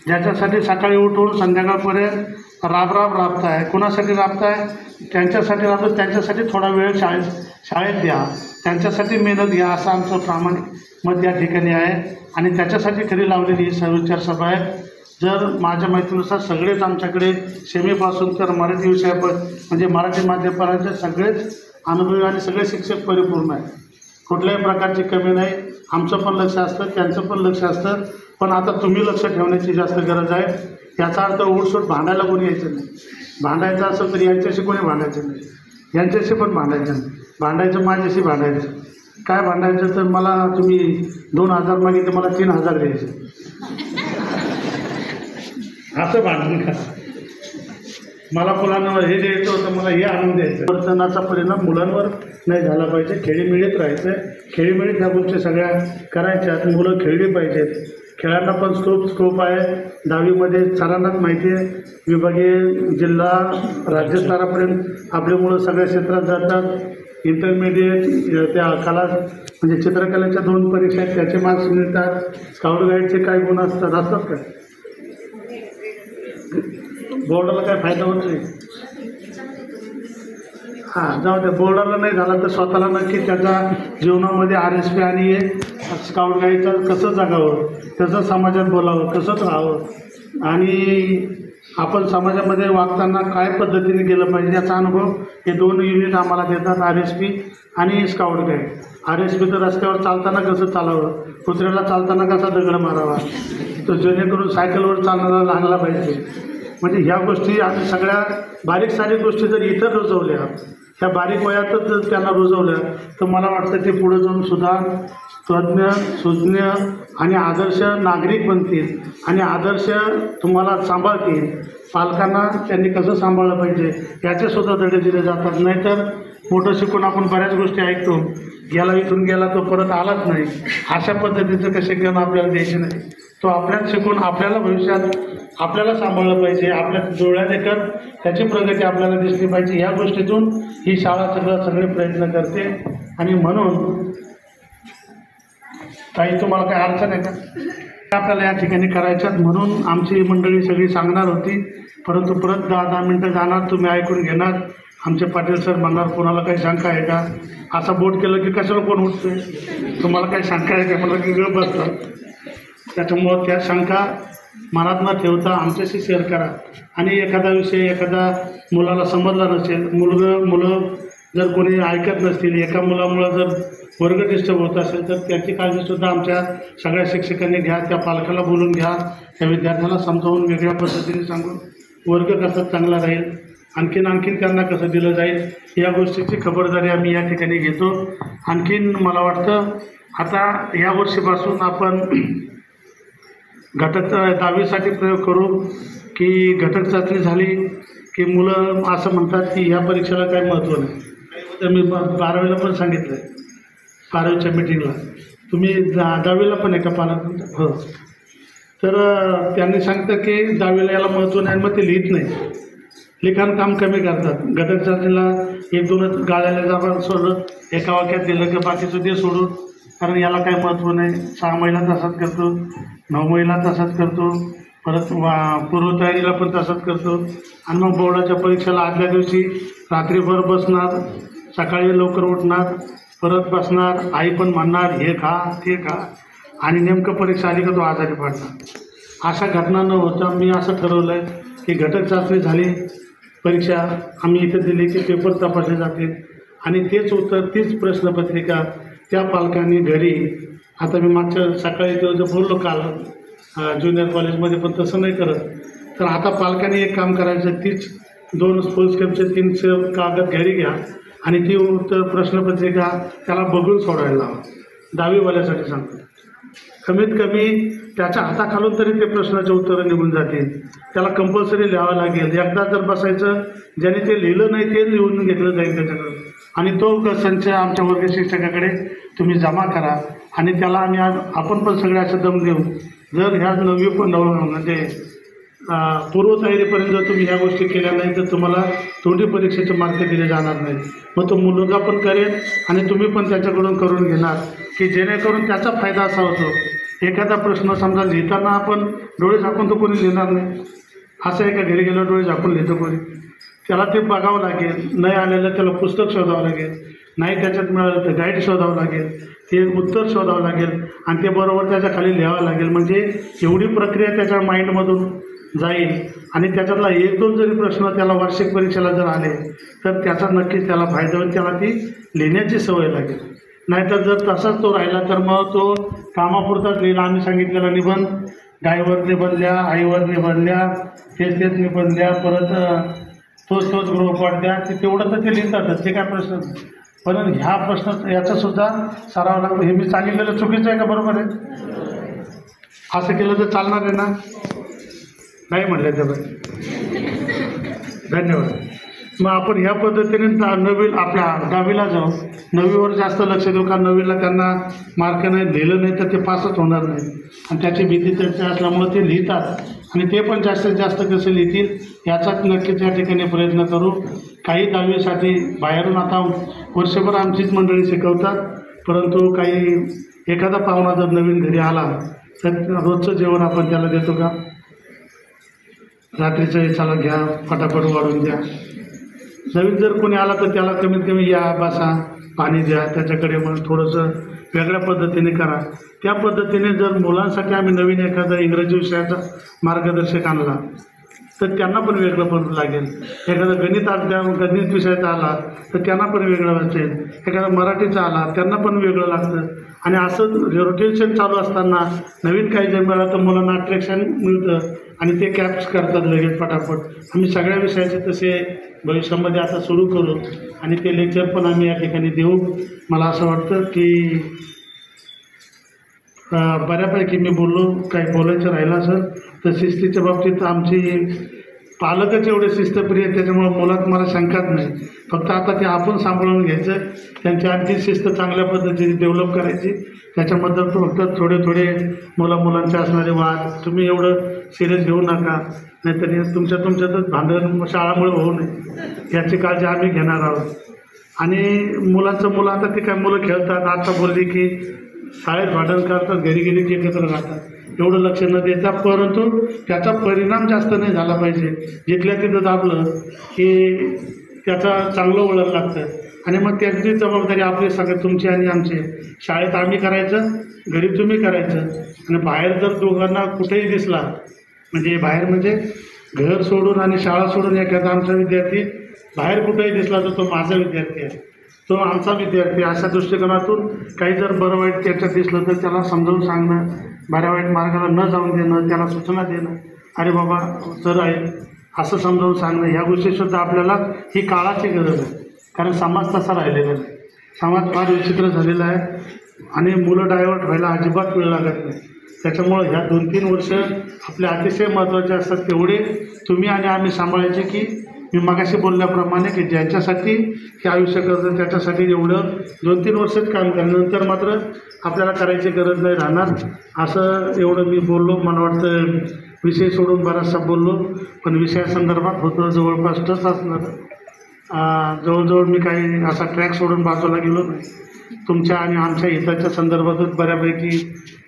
ज्याच्यासाठी सकाळी उठून संध्याकाळपर्यंत राबताय, कुणासाठी राबताय? त्यांच्यासाठी राबतो. त्यांच्यासाठी थोडा वेळ शाळेत द्या, त्यांच्यासाठी मेहनत घ्या, असं आमचं प्रामाणिक मत या ठिकाणी आहे. आणि त्याच्यासाठी खरी लावलेली ही सर्वविचार सभा आहे. जर माझ्या माहितीनुसार सगळेच आमच्याकडे सेमीपासून तर मराठी म्हणजे मराठी माध्यमाचे सगळेच अनुभवी आणि सगळे शिक्षक परिपूर्ण आहेत. कुठल्याही प्रकारची कमी नाही. आमचं पण लक्ष असतं, त्यांचं पण लक्ष असतं. पण आता तुम्ही लक्ष ठेवण्याची जास्त गरज आहे. याचा अर्थ उठसूट भांडायला कोणी यायचं नाही. भांडायचं असेल तर यांच्याशी कोणी भांडायचं नाही, यांच्याशी पण भांडायचं नाही. भांडायचं माझ्याशी भांडायचं. काय भांडायचं तर मला तुम्ही 2000 मागितले, मला 3000 द्यायचे, असं भांडण करा. मला मुलांना हे द्यायचं होतं, मला हे आणून द्यायचं. वर्तनाचा परिणाम मुलांवर नाही झाला पाहिजे. खेळीमेळीत राहायचं. खेळीमेळीत ह्या गोष्टी सगळ्या करायच्या. मुलं खेळली पाहिजेत. खेळांना पण स्कोप आहे. 10वीमध्ये सरांनाच माहिती आहे, विभागीय जिल्हा राज्यस्तरापर्यंत आपली मुलं सगळ्या क्षेत्रात जातात. इंटरमिडिएट त्या कला म्हणजे चित्रकलेच्या 2 परीक्षा आहेत, त्याचे मार्क्स मिळतात. स्काउट गाईडचे काय गुण असतात का? बोर्डाला काय फायदा होत नाही. जाऊ द्या, बोर्डाला नाही झाला तर स्वतःला नक्की त्याच्या जीवनामध्ये RSP आणि स्काउट गाईडचं कसं जगावं, कसं समाजात बोलावं, कसं राहावं आणि आपण समाजामध्ये वागताना काय पद्धतीने गेलं पाहिजे याचा अनुभव हे 2 युनिट आम्हाला देतात, RSP आणि स्काउट गाईड. RSP तर रस्त्यावर चालताना कसं चालावं, कुत्र्याला चालताना कसा दगड मारावा, तो जेणेकरून सायकलवर चालणारा लागला पाहिजे. म्हणजे ह्या गोष्टी आम्ही सगळ्या बारीक सारीक गोष्टी जर इथं रुजवल्या, ह्या बारीक वयातच जर त्यांना रुजवल्या तर मला वाटतं ते पुढे जाऊन सुद्धा तज्ज्ञ, सुज्ञ आणि आदर्श नागरिक बनतील आणि आदर्श तुम्हाला सांभाळतील. पालकांना त्यांनी कसं सांभाळलं पाहिजे याचेसुद्धा धडे दिले जातात. नाहीतर मोठं शिकून आपण बऱ्याच गोष्टी ऐकतो, गेला इथून गेला तो परत आलाच नाही, अशा पद्धतीचं कसे घेऊन आपल्याला द्यायचे नाही. तो आपल्यात शिकून आपल्याला भविष्यात आपल्याला सांभाळलं पाहिजे. आपल्या डोळ्यात एकत त्याची प्रगती आपल्याला दिसली पाहिजे. या गोष्टीतून ही शाळा सगळे प्रयत्न करते. आणि म्हणून काही तुम्हाला काय अडचण आहे का आपल्याला या ठिकाणी करायच्यात, म्हणून आमची मंडळी सगळी सांगणार होती. परंतु परत 10 मिनटं जाणार, तुम्ही ऐकून घेणार. आमचे पाटील सर म्हणणार कोणाला काही शंका आहे का, असा बोट केलं की कशाला कोण उठतोय, तुम्हाला काही शंका आहे का, मला की गप बसतात. त्याच्यामुळं त्या शंका मनात न ठेवता आमच्याशी शेअर करा. आणि एखादा विषय एखादा मुलाला समजला नसेल, मुलं जर कोणी ऐकत नसतील, एका मुलामुळं जर वर्ग डिस्टर्ब होत असेल तर त्याची काळजीसुद्धा आमच्या सगळ्या शिक्षकांनी घ्या. त्या पालकाला बोलून घ्या, त्या विद्यार्थ्याला समजावून वेगळ्या पद्धतीने सांगून वर्ग कसा चांगला राहील, आणखीन त्यांना कसं दिलं जाईल या गोष्टीची खबरदारी आम्ही या ठिकाणी घेतो. आणखीन मला वाटतं आता या वर्षीपासून आपण घटक 10वीसाठी प्रयोग करू की घटक चाचणी झाली की मुलं असं म्हणतात की ह्या परीक्षेला काही महत्त्व नाही. तर मी 12वीला पण सांगितलं आहे, 12वीच्या मिटिंगला. तुम्ही 10वीला पण आहे का पालक? हो. तर त्यांनी सांगतं की 10वीला याला महत्त्व नाही, मग ते लिहित नाही, लिखाण काम कमी करतात. घटक चाचणीला 1-2 गाळ्याला जागा सोडलं, एका वाक्यात दिलं की बाकीचं ते सोडून, कारण याला काही महत्त्व नाही. 6 महिला तसाच करतो, 9 महिला तसाच करतो, परत पूर्वतयारीला पण तसाच करतो. आणि मग बोर्डाच्या परीक्षेला आदल्या दिवशी रात्रीभर बसणार, सकाळी लवकर उठणार, परत बसणार, आई पण म्हणणार हे खा ते खा, आणि नेमकं परीक्षा आली का तो आजारी पडणार. अशा घटना न होता मी असं ठरवलं आहे की घटक चाचणी झाली, परीक्षा आम्ही इथं दिली की पेपर तपासले जातील आणि तेच उत्तर, तीच प्रश्नपत्रिका त्या पालकांनी घरी. आता मी मागच्या सकाळी जो बोललो काल ज्युनियर कॉलेजमध्ये, पण तसं नाही करत. तर आता पालकांनी एक काम करायचं, तीच 2 फुलस्केपचे 3 कागद घरी घ्या आणि ती उत्तर प्रश्नपत्रिका त्याला बघून सोडायला लावा. 10वीवाल्यासाठी सांगतो. कमीत कमी त्याच्या हाताखालून तरी ते प्रश्नाचे उत्तरं निघून जातील. त्याला कंपल्सरी लिहावं लागेल. एकदा जर बसायचं, ज्याने ते लिहिलं नाही ते लिहून घेतलं जाईल त्याच्याकडे, आणि तो संच आमच्या वर्ग शिक्षकाकडे तुम्ही जमा करा. आणि त्याला आम्ही आपण पण सगळे असं दम देऊ जर ह्या म्हणजे पूर्वतयारीपर्यंत जर तुम्ही ह्या गोष्टी केल्या नाही तर तुम्हाला तोंडी परीक्षेचे मार्क दिले जाणार नाही. मग तो मुलगा पण करेल आणि तुम्ही पण त्याच्याकडून करून घेणार की जेणेकरून त्याचा फायदा असा होतो. एखादा प्रश्न समजा लिहिताना आपण डोळे झाकून तर कोणी लिहिणार नाही. असं आहे का घरी गेलं डोळे झाकून लिहितं कोणी? त्याला ते बघावं लागेल. नाही आलेलं त्याला पुस्तक शोधावं लागेल. नाही त्याच्यात मिळालं तर गाईड शोधावं लागेल. ते उत्तर शोधावं लागेल आणि ते बरोबर त्याच्या खाली लिहावं लागेल. म्हणजे एवढी प्रक्रिया त्याच्या माइंडमधून जाईल आणि त्याच्यातला 1-2 जरी प्रश्न त्याला वार्षिक परीक्षेला जर आले तर त्याचा नक्कीच त्याला फायदा होईल. त्याला ती लिहिण्याची सवय लागेल. नाहीतर जर तसाच तो राहिला तर मग तो कामापुरताच लिहिला. आम्ही सांगितलेला निबंध गायीवर निबंधल्या, आईवर निबंधल्या, तेच निबंधल्या, परत तोच गृहपाठ द्या. ते तेवढं तर ते लिहितातच, ते काय प्रश्न. पण ह्या प्रश्न याचासुद्धा सराव लागतो. हे मी सांगितलेलं चुकीचं आहे का बरोबर आहे? असं केलं तर चालणार आहे ना? नाही म्हटलं तर धन्यवाद. मग आपण ह्या पद्धतीने नवीन आपल्या 10वीला जाऊ. 9वीवर जास्त लक्ष देऊ. कारण 9वीला त्यांना मार्क नाही लिहिलं नाही तर ते पासच होणार नाही आणि त्याची भीती त्यांची असल्यामुळं ते लिहितात आणि ते पण जास्तीत जास्त कसं लिहितील याचाच नक्कीच या ठिकाणी प्रयत्न करू. काही 10वीसाठी बाहेरून आता वर्षभर आमचीच मंडळी शिकवतात. परंतु काही एखादा पाहुणा जर नवीन घरी आला तर रोजचं जेवण आपण त्याला देतो का? रात्रीचं चला घ्या, फटाफट वाढून द्या. नवीन जर कोणी आला तर त्याला कमीत कमी या बसा, पाणी द्या, त्याच्याकडे मग थोडंसं वेगळ्या पद्धतीने करा. त्या पद्धतीने जर मुलांसाठी आम्ही नवीन एखादा इंग्रजी विषयाचा मार्गदर्शक आणला तर त्यांना पण वेगळं पण लागेल. एखादा गणित विषयाचा आला तर त्यांना पण वेगळं वाचेल. एखादा मराठीचा आला त्यांना पण वेगळं लागतं. आणि असं रोटेशन चालू असताना नवीन काही जर मिळालं तर मुलांना अट्रॅक्शन मिळतं आणि ते कॅप्स करतात लगेच फटाफट. आम्ही सगळ्या विषयाचे तसे भविष्यामध्ये आता सुरू करू आणि ते लेक्चर पण आम्ही या ठिकाणी देऊ. मला असं वाटतं की बऱ्यापैकी मी बोललो. काही बोलायचं राहिलं असेल तर शिस्तीच्या बाबतीत आमची पालकच एवढे शिस्तप्रिय आहेत त्याच्यामुळं मुलात मला शंकाच नाही. फक्त आता ते आपण सांभाळून घ्यायचं, त्यांची आणखी शिस्त चांगल्या पद्धतीने डेव्हलप करायची. त्याच्याबद्दल फक्त थोडे मुलांचे असणारे वाद तुम्ही एवढं सिरियस घेऊ नका. नाहीतर तुमच्यातच भांडण शाळामुळे होऊ नये याची काळजी आम्ही घेणार आहोत. आणि मुलं आता ते काय मुलं खेळतात. आता बोलली की शाळेत भांडण करतात, घरी गेली की एकत्र राहतात. एवढं लक्ष न देता परंतु त्याचा परिणाम जास्त नाही झाला पाहिजे. जिथल्या तिथं दाबलं की त्याचा चांगलं वळण लागतं आणि मग त्याची जबाबदारी आपली सगळं तुमची आणि आमची. शाळेत आम्ही करायचं, घरी तुम्ही करायचं. आणि बाहेर जर दोघांना कुठेही दिसला म्हणजे बाहेर म्हणजे घर सोडून आणि शाळा सोडून एखादा आमचा विद्यार्थी बाहेर कुठेही दिसला तर तो माझा विद्यार्थी आहे, तो आमचा विद्यार्थी. अशा दृष्टिकोनातून काही जर बरं वाईट त्याच्यात दिसलं तर त्याला समजावून सांगणं, बऱ्या वाईट मार्गाला न जाऊन देणं, त्याला सूचना देणं. अरे बाबा सर आहे असं समजावून सांगणं. ह्या गोष्टीसुद्धा आपल्याला ही काळाची गरज आहे. कारण समाज तसा राहिलेला नाही. समाज फार विचित्र झालेला आहे आणि मुलं डायव्हर्ट व्हायला अजिबात वेळ लागत नाही. त्याच्यामुळं ह्या 2-3 वर्ष आपले अतिशय महत्त्वाचे असतात. तेवढे तुम्ही आणि आम्ही सांभाळायचे की मी मगाशी बोलल्याप्रमाणे की ज्यांच्यासाठी हे आयुष्य करतं त्याच्यासाठी एवढं 2-3 वर्षच काम करणं, नंतर मात्र आपल्याला करायची गरज नाही राहणार. असं एवढं मी बोललो. मला वाटतं विषय सोडून बराचसा बोललो पण विषयासंदर्भात होतं जवळपास टच असणार. जवळजवळ मी काही असा ट्रॅक सोडून बाजूला गेलो नाही. तुमच्या आणि आमच्या हिताच्या संदर्भातच बऱ्यापैकी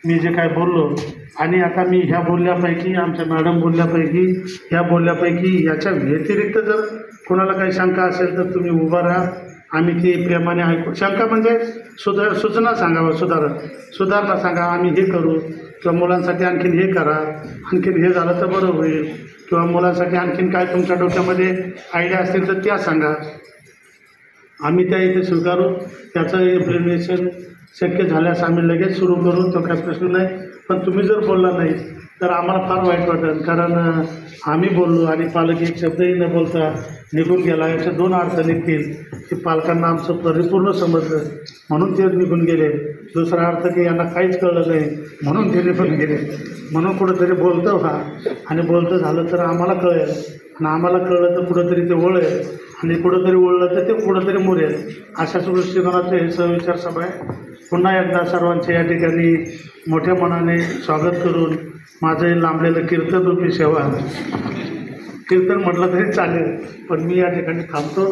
मी जे काय बोललो. आणि आता मी ह्या बोलल्यापैकी आमच्या मॅडम बोलल्यापैकी ह्या बोलल्यापैकी याच्या व्यतिरिक्त जर कोणाला काही शंका असेल तर तुम्ही उभा राहा. आम्ही ती प्रेमाने ऐकू. शंका म्हणजे सूचना सांगावं, सुधारणा सांगा. आम्ही हे करू किंवा मुलांसाठी आणखीन हे करा, आणखीन हे झालं तर बरं होईल किंवा मुलांसाठी आणखीन काय तुमच्या डोक्यामध्ये आयडिया असतील तर त्या सांगा. आम्ही त्या इथे स्वीकारू. त्याचं इम्प्लिमेंटेशन शक्य झाल्यास आम्ही लगेच सुरू करू. तो काही प्रश्न नाही. पण तुम्ही जर बोलला नाही तर आम्हाला फार वाईट वाटेल. कारण आम्ही बोललो आणि पालक एक शब्दही न बोलता निघून गेला. याचे 2 अर्थ निघतील की पालकांना आमचं परिपूर्ण समजलं म्हणून ते निघून गेले. दुसरा अर्थ की यांना काहीच कळलं नाही म्हणून ते निघून गेले. म्हणून कुठंतरी बोलतं व्हा आणि बोलतं झालं तर आम्हाला कळेल आणि आम्हाला कळलं तर कुठंतरी ते वळेल आणि कुठंतरी वळलं तर ते कुठंतरी मोरेल. अशाच दृष्टिकोनाचं हे सहविचार सभा आहे. पुन्हा एकदा सर्वांचे या ठिकाणी मोठ्या मनाने स्वागत करून माझं हे लांबलेलं कीर्तनरूपी सेवा, कीर्तन म्हटलं तरी चालेल, पण मी या ठिकाणी थांबतो.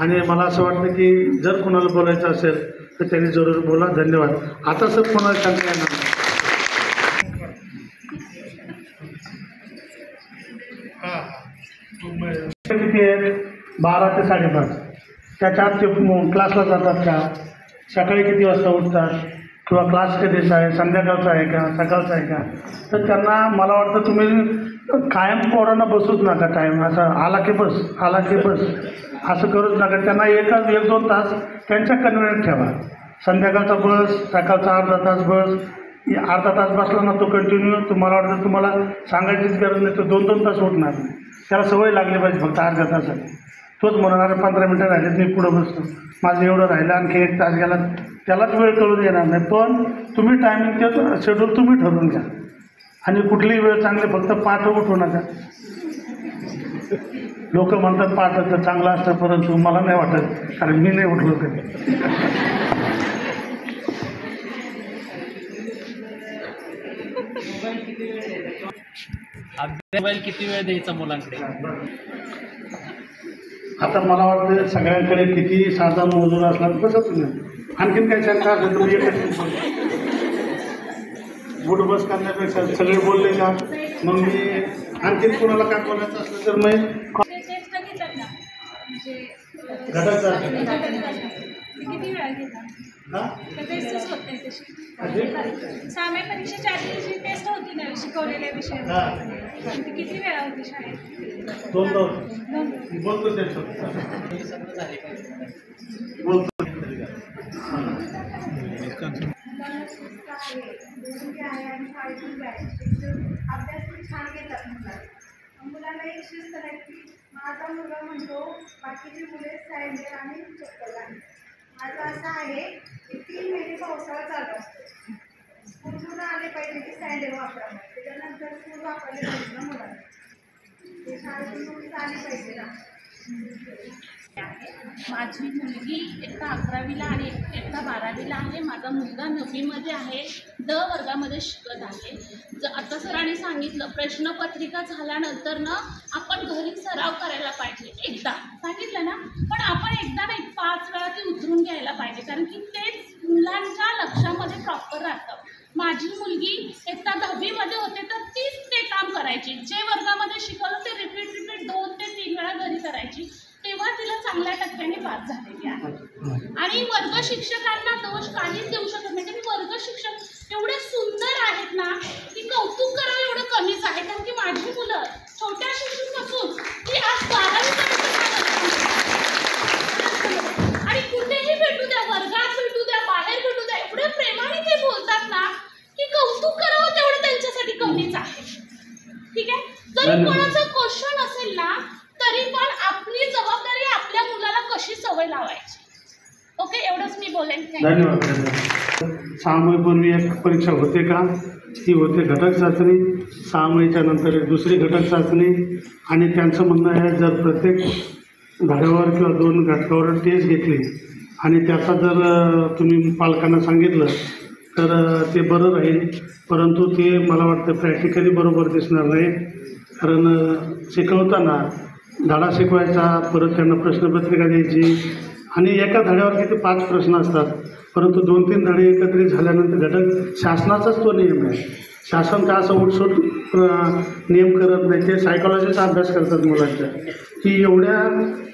आणि मला असं वाटतं की जर कोणाला बोलायचं असेल तर त्यांनी जरूर बोला. धन्यवाद. आता सर कोणाला सांगता येणार नाही. किती आहे? 12 ते 5:30. त्याच्या आत ते क्लासला जातात का? सकाळी किती वाजता उठतात? किंवा क्लास कधीचा आहे? संध्याकाळचा आहे का? सकाळचा आहे का? तर त्यांना मला वाटतं तुम्ही कायम पोरांना बसूच नका. टाईम असं आला की बस, आला की बस असं करूच नका. त्यांना 1-2 तास त्यांच्या कन्व्हिनियंट ठेवा. संध्याकाळचा बस, सकाळचा अर्धा तास बस. अर्धा तास बसला ना तो कंटिन्यू, तुम्हाला वाटतं तुम्हाला सांगायचीच गरज नाही, तो 2-2 तास उठणार नाही. त्याला सवय लागली पाहिजे फक्त अर्ध्या तासाची. तोच म्हणणार 15 मिनटं राहिलेत मी पुढं बसतो, माझं एवढं राहिलं, आणखी 1 तास गेला, त्यालाच वेळ कळून येणार नाही. पण तुम्ही टायमिंग ते शेड्यूल तुम्ही ठरवून घ्या. आणि कुठलीही वेळ चांगली, फक्त पहाटे उठू नका. लोक म्हणतात पहाटे तर चांगलं असतं, परंतु मला नाही वाटत, कारण मी नाही उठलो कधी. मोबाईल किती वेळ द्यायचा मुलांकडे? आता मला वाटतं सगळ्यांकडे किती साधा मजूर असला तर कसं तुम्ही आणखीन काही शंका असेल तुम्ही एकच गुड बस करण्यापेक्षा सगळे बोलले का, मग मी आणखीन कोणाला काय बोलायचं असलं तर मग घटक किती वेळा घेतात? टेस्टच होत नाही तशी. सामाय परीक्षेच्या आधी टेस्ट होती ना शिकवलेल्या विषयावर, ती किती वेळा होती शाळेत? 2 बोलतो त्याचं बोलतो. अभ्यास खूप छान घेतात मुलांना एक शिस्त आहे की माझा मुलगा म्हणतो बाकीची मुले सायलेंट आणि चप्पल आहे. माझं असं आहे की 3 महिने पावसाळा चालू असतो, स्कूल पूर्ण आले पाहिजे की सँडल वापरावं, त्याच्यानंतर स्कूल वापरले पाहिजे ना मुलांना, ते शाळेतून नोटीस आली पाहिजे ना. माझी मुलगी इयत्ता 11वीला आणि इयत्ता 12वीला आहे. माझा मुलगा 9वीमध्ये आहे, ड वर्गामध्ये शिकत आहे. आता सरांनी सांगितलं प्रश्नपत्रिका झाल्यानंतर ना आपण घरी सराव करायला पाहिजे. एकदा सांगितलं ना, पण आपण एकदा नाही 5 वेळा ती उतरून घ्यायला पाहिजे, कारण की तेच मुलांच्या लक्षामध्ये प्रॉपर राहतं. माझी मुलगी इयत्ता 10वीमध्ये होते तर तीच ते काम करायची, जे वर्गामध्ये शिकवलं ते रिपीट 2 ते 3 वेळा घरी करायची, तेव्हा तिला चांगल्या टक्क्याने पास झालेली आहे. आणि वर्ग शिक्षकांना दोष काहीच देऊ शकत नाही, कारण वर्ग शिक्षक एवढे सुंदर आहेत ना की कौतुक करावं एवढं कमीच आहे. कारण की माझी मुलं छोट्या शिक्षकापासून ती आज 12वी आणि कुठेही भेटू द्या, वर्गात भेटू द्या, बाहेर भेटू द्या, एवढे प्रेमाने ते बोलतात ना की कौतुक करावं तेवढं त्यांच्यासाठी कमीच आहे. ठीक आहे, जर कोणाचं क्वेश्चन असेल ना तरी पण आपली जबाबदारी आपल्या मुलाला कशी सवय लावायची. ओके, एवढंच मी बोलेन. धन्यवाद. 6 महिन्यापूर्वी एक परीक्षा होते का? ती होते घटक चाचणी. 6 महिन्याच्या नंतर एक दुसरी घटक चाचणी. आणि त्यांचं म्हणणं आहे जर प्रत्येक धड्यावर किंवा 2 घटकावर टेस्ट घेतली आणि त्याचा जर तुम्ही पालकांना सांगितलं तर ते बरं राहील. परंतु ते मला वाटतं प्रॅक्टिकली बरोबर दिसणार नाही, कारण शिकवताना धडा शिकवायचा, परत त्यांना प्रश्नपत्रिका द्यायची आणि एका धड्यावर किती 5 प्रश्न असतात, परंतु 2-3 धडे एकत्रित झाल्यानंतर घटक शासनाचाच तो नियम आहे. शासन का असं उठसूट नियम करत नाही, ते सायकॉलॉजीचा अभ्यास करतात मुलांच्या, की एवढ्या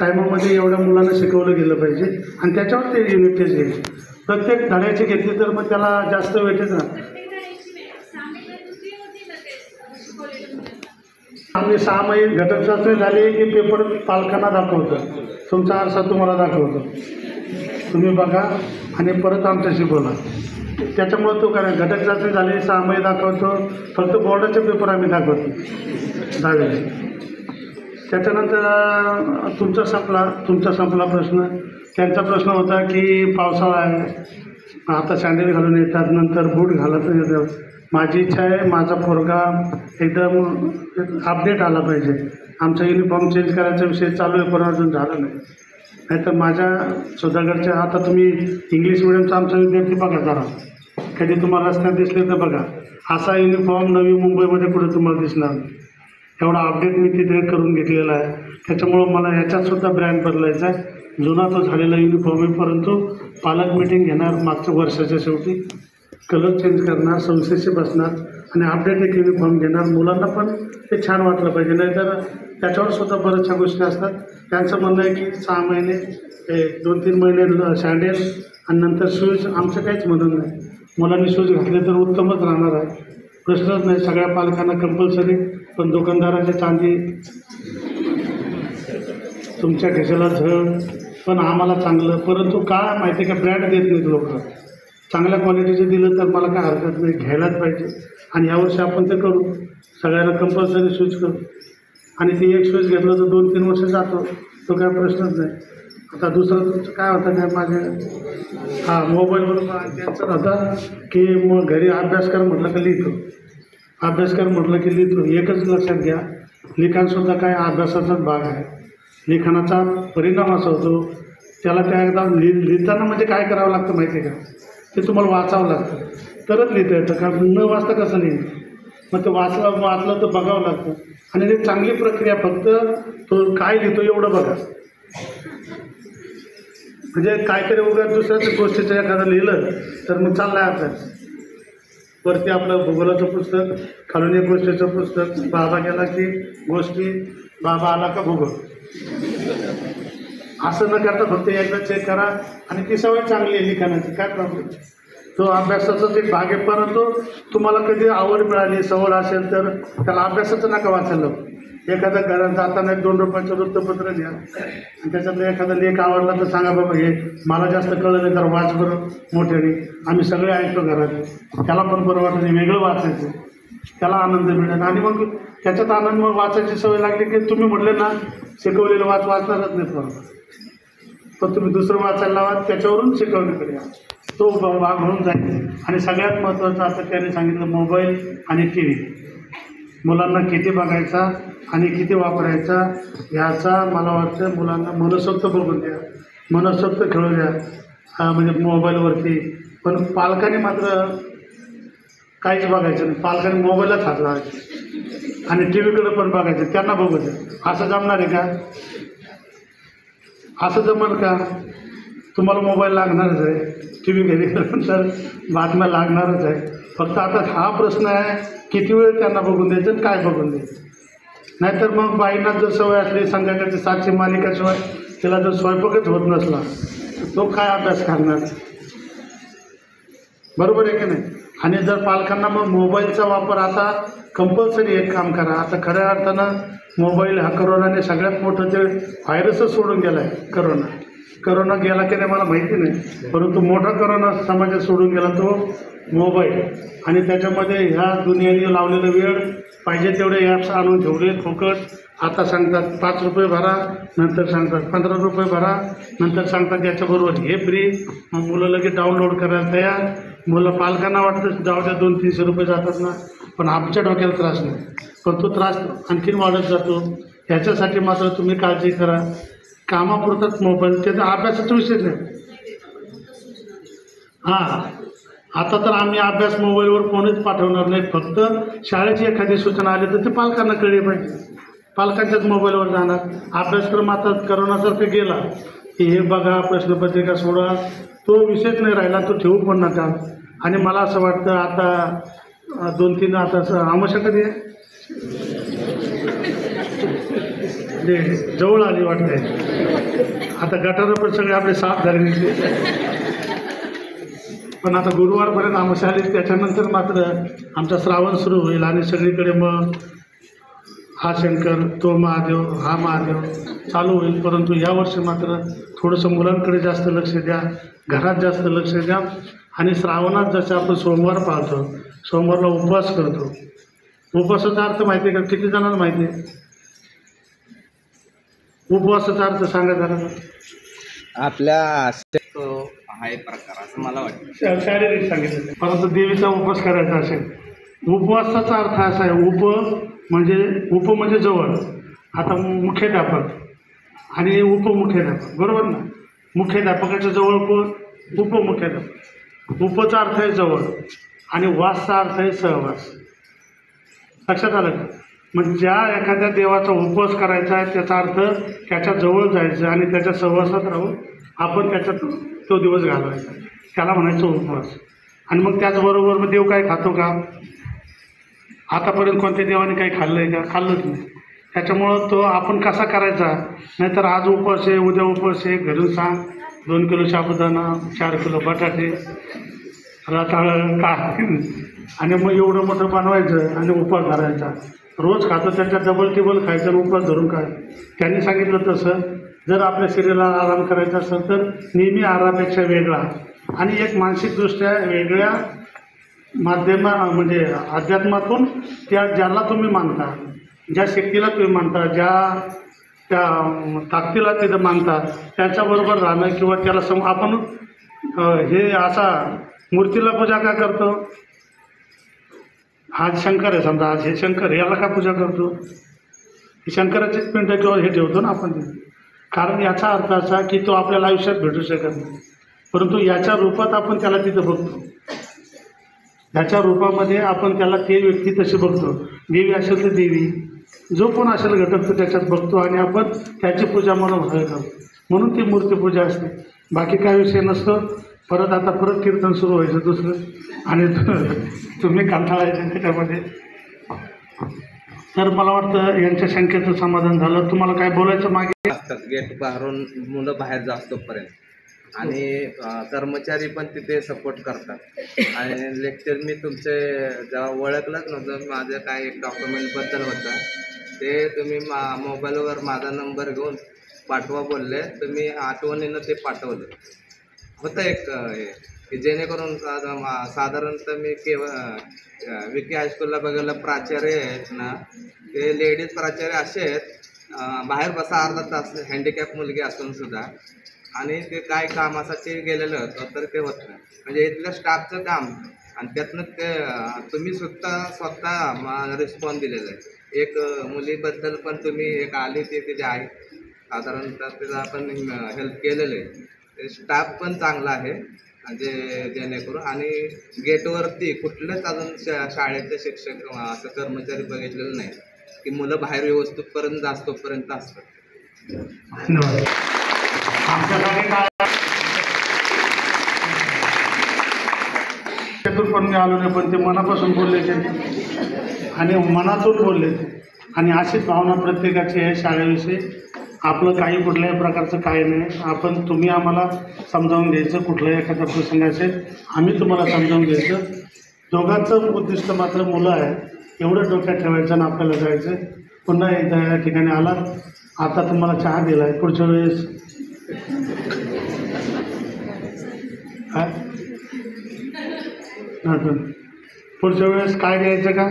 टायमामध्ये एवढ्या मुलांना शिकवलं गेलं पाहिजे आणि त्याच्यावर ते युनिट टेस्ट घ्यायचे. प्रत्येक धड्याची घेतली तर मग त्याला जास्त वेटेज राहतं. आम्ही 6 महिने घटक चाचणी झाली की पेपर पालकांना दाखवतो, तुमचा आरसा तुम्हाला दाखवतो, तुम्ही बघा आणि परत आमच्याशी बोला. त्याच्यामुळं तो काय घटक चाचणी झाली 6 महिने दाखवतो, फक्त बोर्डाचे पेपर आम्ही दाखवतो 10वीचे. त्याच्यानंतर तुमचा संपला प्रश्न. त्यांचा प्रश्न होता की पावसाळा आहे, आता सँडल घालून येतात, नंतर बूट घालत येतात. माझी इच्छा आहे माझा पोरगा एकदम अपडेट आला पाहिजे. आमचा युनिफॉर्म चेंज करायचा विषय चालू आहे, पण अजून झालं नाही. नाहीतर माझ्या स्वतःकडच्या, आता तुम्ही इंग्लिश मिडियमचा आमचा विद्यार्थी बघा जरा, कधी तुम्हाला रस्त्यात दिसले तर बघा, असा युनिफॉर्म नवी मुंबईमध्ये कुठे तुम्हाला दिसणार नाही. एवढा अपडेट मी तिथे करून घेतलेला आहे. त्याच्यामुळं मला ह्याच्यातसुद्धा ब्रँड बदलायचा आहे. जुना तो झालेला युनिफॉर्म आहे, परंतु पालक मिटिंग घेणार मागच्या वर्षाच्या शेवटी, कलर चेंज करणार, संस्थेशी बसणार आणि अपडेट एक युनिफॉर्म घेणार. मुलांना पण ते छान वाटलं पाहिजे. नाहीतर त्याच्यावर सुद्धा बऱ्याचशा गोष्टी असतात. त्यांचं म्हणणं आहे की 6 महिने 2-3 महिने सँडेल आणि नंतर शूज. आमचं काहीच म्हणणं नाही. मुलांनी शूज घातले तर उत्तमच राहणार आहे, प्रश्नच नाही. सगळ्या पालकांना कंपल्सरी. पण दुकानदाराची चांदी, तुमच्या खिशाला झळ, पण आम्हाला चांगलं. परंतु काय माहिती आहे का, ब्रँड देत नाहीत लोक. चांगल्या क्वालिटीचे दिलं तर मला काय हरकत नाही, घ्यायलाच पाहिजे. आणि यावर्षी आपण ते करू, सगळ्यांना कंपल्सरी शूज करू. आणि ते एक शूज घेतलं तर 2-3 वर्ष जातो, तो काय प्रश्नच नाही. आता दुसरं तुमचं काय होतं काय, माझ्या मोबाईलवर त्यांचं होता की मग घरी अभ्यास कर म्हटलं की लिहितो, अभ्यास कर म्हटलं की लिहितो. एकच लक्षात घ्या, लिखाणसुद्धा काय अभ्यासाचाच भाग आहे. लिखाणाचा परिणाम असा होतो, त्याला त्या एकदा लिहिताना म्हणजे काय करावं लागतं माहिती आहे का, ते तुम्हाला वाचावं लागतं तरच लिहिता येतं. का न वाचता कसं लिहितं, मग ते वाचलं तर बघावं लागतं. आणि ते चांगली प्रक्रिया, फक्त तो काय लिहितो एवढं बघा. म्हणजे काहीतरी उगाच दुसऱ्याच गोष्टीचं एखादं लिहिलं तर मग चाललाय अभ्यास. वरती आपलं भूगोलाचं पुस्तक, खालून एक गोष्टीचं पुस्तक, बाबा गेला की गोष्टी, बाबा आला का भूगोल. असं न करता फक्त एकदा चेक करा. आणि ती सवय चांगली आहे लिखाणाची, काय प्रॉब्लेम. तो अभ्यासाचाच एक भाग आहे. परंतु तुम्हाला कधी आवड मिळाली, सवड असेल तर त्याला अभ्यासाचं नका वाचायला. एखाद्या घरात जाताना 2 रुपयाचं वृत्तपत्र द्या आणि त्याच्यातलं एखादा लेख आवडला तर सांगा, बाबा हे मला जास्त कळलं नाही तर वाच बरं मोठ्याने. आम्ही सगळे ऐकतो घरात, त्याला पण बरं वाटत नाही, वेगळं वाचायचं, त्याला आनंद मिळेल. आणि मग त्याच्यात आनंद, मग वाचायची सवय लागली की तुम्ही म्हटले ना शिकवलेलं वाचणारच नाही बरोबर. पण तुम्ही दुसरं वाचायला लावा, त्याच्यावरून शिकवण्याकडे या, तो भाग म्हणून जाईल. आणि सगळ्यात महत्त्वाचं आता त्याने सांगितलं, मोबाईल आणि TV. मुलांना किती बघायचा आणि किती वापरायचा ह्याचा मला वाटतं मुलांना मनसोक्त बघून द्या, मनसोक्त खेळू द्या म्हणजे मोबाईलवरती. पण पालकांनी मात्र काहीच बघायचं नाही. पालकांनी मोबाईलच हात लावायचे आणि TV कडे पण बघायचं, त्यांना बघू द्या. असं जमणार आहे का? असं जमल का? तुम्हाला मोबाईल लागणारच आहे, TV घरी गेल्यानंतर बातम्या लागणारच आहे. फक्त आता हा प्रश्न आहे किती वेळ त्यांना बघून द्यायचं आणि काय बघून द्यायचं. नाहीतर मग बाईंना जर सवय असली संध्याकाळची 7ची मालिकाशिवाय तिला जर स्वयंपाकच होत नसला तो काय अभ्यास करणार, बरोबर आहे की नाही. आणि जर पालकांना मग मोबाईलचा वापर आता कंपल्सरी एक काम करा. आता खऱ्या अर्थानं मोबाईल हा करोनाने सगळ्यात मोठं ते व्हायरसच सोडून गेला आहे. करोना गेला की नाही मला माहिती नाही, परंतु मोठा करोना समाजात सोडून गेला तो मोबाईल. आणि त्याच्यामध्ये ह्या दुनियेने लावलेला वेळ, पाहिजे तेवढे ॲप्स आणून ठेवले फुकट. आता सांगतात 5 रुपये भरा, नंतर सांगतात 15 रुपये भरा, नंतर सांगतात याच्याबरोबर हे फ्री. मग मुलं लगेच डाउनलोड करायला तयार. मुलं पालकांना वाटतं जाऊ द्या 200-300 रुपये जातात ना, पण आमच्या डोक्याला त्रास नाही, पण तो त्रास आणखीन वाढत जातो. ह्याच्यासाठी मात्र तुम्ही काळजी करा. कामापुरताच मोबाईल, त्याचा अभ्यासाचा विषय नाही. हां, आता तर आम्ही अभ्यास मोबाईलवर कोणीच पाठवणार नाही. फक्त शाळेची एखादी सूचना आली तर ते पालकांना कळली पाहिजे, पालकांच्याच मोबाईलवर जाणार. अभ्यासक्रम आता करोनासारखं गेला की हे बघा, प्रश्नपत्रिका सोडा, तो विषयच नाही राहिला, तो ठेवू पण नका. आणि मला असं वाटतं आता 2-3 आता आमोशा कधी आहे, जवळ आली वाटते. आता गटारं पण सगळे आपले साफ झाले, पण आता गुरुवारपर्यंत आमोशा आली. त्याच्यानंतर मात्र आमचा श्रावण सुरू होईल आणि सगळीकडे मग हा शंकर, तो महादेव, हा महादेव चालू होईल. परंतु यावर्षी मात्र थोडंसं मुलांकडे जास्त लक्ष द्या, घरात जास्त लक्ष द्या. आणि श्रावणात जसं आपण सोमवार पाळतो, सोमवारला उपवास करतो. उपवासाचा अर्थ माहिती आहे का? किती जणांना माहिती आहे उपवासाचा अर्थ? सांगा जरा. आपल्या हा एक प्रकार असं मला वाटतं. शारीरिक सांगितलं, परंतु देवीचा उपवास करायचा असेल. उपवासाचा अर्थ असा आहे, उप म्हणजे जवळ. आता मुख्याध्यापक आणि उपमुख्याध्यापक, बरोबर ना. मुख्याध्यापकाच्या जवळ कोण? उपमुख्याध्यापक. उपचा अर्थ आहे जवळ आणि वासचा अर्थ आहे सहवास. लक्षात आलं का? मग ज्या एखाद्या देवाचा उपवास करायचा आहे त्याचा अर्थ त्याच्या जवळ जायचं आणि त्याच्या सहवासात राहून आपण त्याच्यात तो दिवस घालवायचा, त्याला म्हणायचं उपवास. आणि मग त्याचबरोबर मग देव काय खातो का? आतापर्यंत कोणत्या देवाने काही खाल्लं आहे का? खाल्लंच नाही. त्याच्यामुळं तो आपण कसा करायचा? नाहीतर आज उपवास आहे, उद्या उपवास आहे, घरून सांग 2 किलो साबुदाणा, 4 किलो बटाटे, रताळं काय, आणि मग एवढं मोठं बनवायचं आणि उपवास धरायचा. रोज खातो त्याच्या डबल टेबल खायचं आणि उपवास धरून काय? त्यांनी सांगितलं तसं जर आपल्या शरीराला आराम करायचा असेल तर नेहमी आरामापेक्षा वेगळा आणि एक मानसिकदृष्ट्या वेगळ्या म्हणजे अध्यात्मातून ज्याला तुम्ही मानता, ज्या शक्तीला तुम्ही मानता, त्या ताकदीला तिथं मानता, त्याच्याबरोबर राहणं किंवा त्याला आपण हे असा मूर्तीला पूजा का करतो? आज शंकर आहे समजा, आज हे शंकर, याला का पूजा करतो? शंकराचीच पिंड किंवा हे ठेवतो ना आपण तिथे. कारण याचा अर्थ असा की तो आपल्याला आयुष्यात भेटू शकत नाही, परंतु याच्या रूपात आपण त्याला तिथं बघतो. याच्या रूपामध्ये आपण त्याला ते व्यक्ती तशी बघतो. देवी असेल तर देवी, जो पण असेल घटक तो त्याच्यात बघतो आणि आपण त्याची पूजा म्हणून करतो. म्हणून ती मूर्तीपूजा असते, बाकी काय विषय नसतो. परत कीर्तन सुरू व्हायचं दुसरं आणि तुम्ही कंटाळायचं त्याच्यामध्ये. तर मला वाटतं यांच्या शंकेचं समाधान झालं. तुम्हाला काय बोलायचं मागे? गेट बाहेरून मुलं बाहेर जास्तोपर्यंत आणि कर्मचारी पण तिथे सपोर्ट करतात. आणि लेक्चर मी तुमचे जेव्हा ओळखलंच नव्हतं, माझं काय एक डॉक्युमेंटबद्दल होतं ते तुम्ही मोबाईलवर माझा नंबर घेऊन पाठवा बोलले, तर मी आठवणीनं ते पाठवलं होतं. एक हे जेणेकरून साधारणतः मी विकी हायस्कूलला बघायला प्राचार्य आहेत ना, ते लेडीज प्राचार्य असे आहेत बाहेर बसा अर्धा तास, हँडिकॅप मुलगी असून सुद्धा, आणि ते काय कामासाठी गेलेलं होतं तर ते होत नाही. म्हणजे इथल्या स्टाफचं काम आणि त्यातनं ते तुम्ही स्वतः रिस्पॉन्स दिलेला आहे. एक मुलीबद्दल पण तुम्ही एक आली ते तिथे आहे साधारणतः त्याचं आपण हेल्प केलेलं आहे. ते स्टाफ पण चांगला आहे म्हणजे जेणेकरून, आणि गेटवरती कुठलंच अजून शाळेचे शिक्षक असं कर्मचारी बघितलेलं नाही की मुलं बाहेर व्यवस्थितपर्यंत जास्तोपर्यंत असतात. धन्यवाद. आमच्यासाठी काय पण मी आलो नाही, पण ते मनापासून बोलले ते आणि मनातून बोलले, आणि अशीच भावना प्रत्येकाची आहे शाळेविषयी. आपलं काही कुठल्याही प्रकारचं काही नाही. तुम्ही आम्हाला समजावून घ्यायचं, कुठलाही एखादा प्रसंग असेल आम्ही तुम्हाला समजावून घ्यायचं. दोघांचं उद्दिष्ट मात्र मुलं आहे एवढं डोक्यात ठेवायचं आणि आपल्याला जायचं. पुन्हा एकदा या ठिकाणी आला, आता तुम्हाला चहा दिला आहे, पुढच्या वेळेस काय पुढच्या वेळेस काय द्यायचं का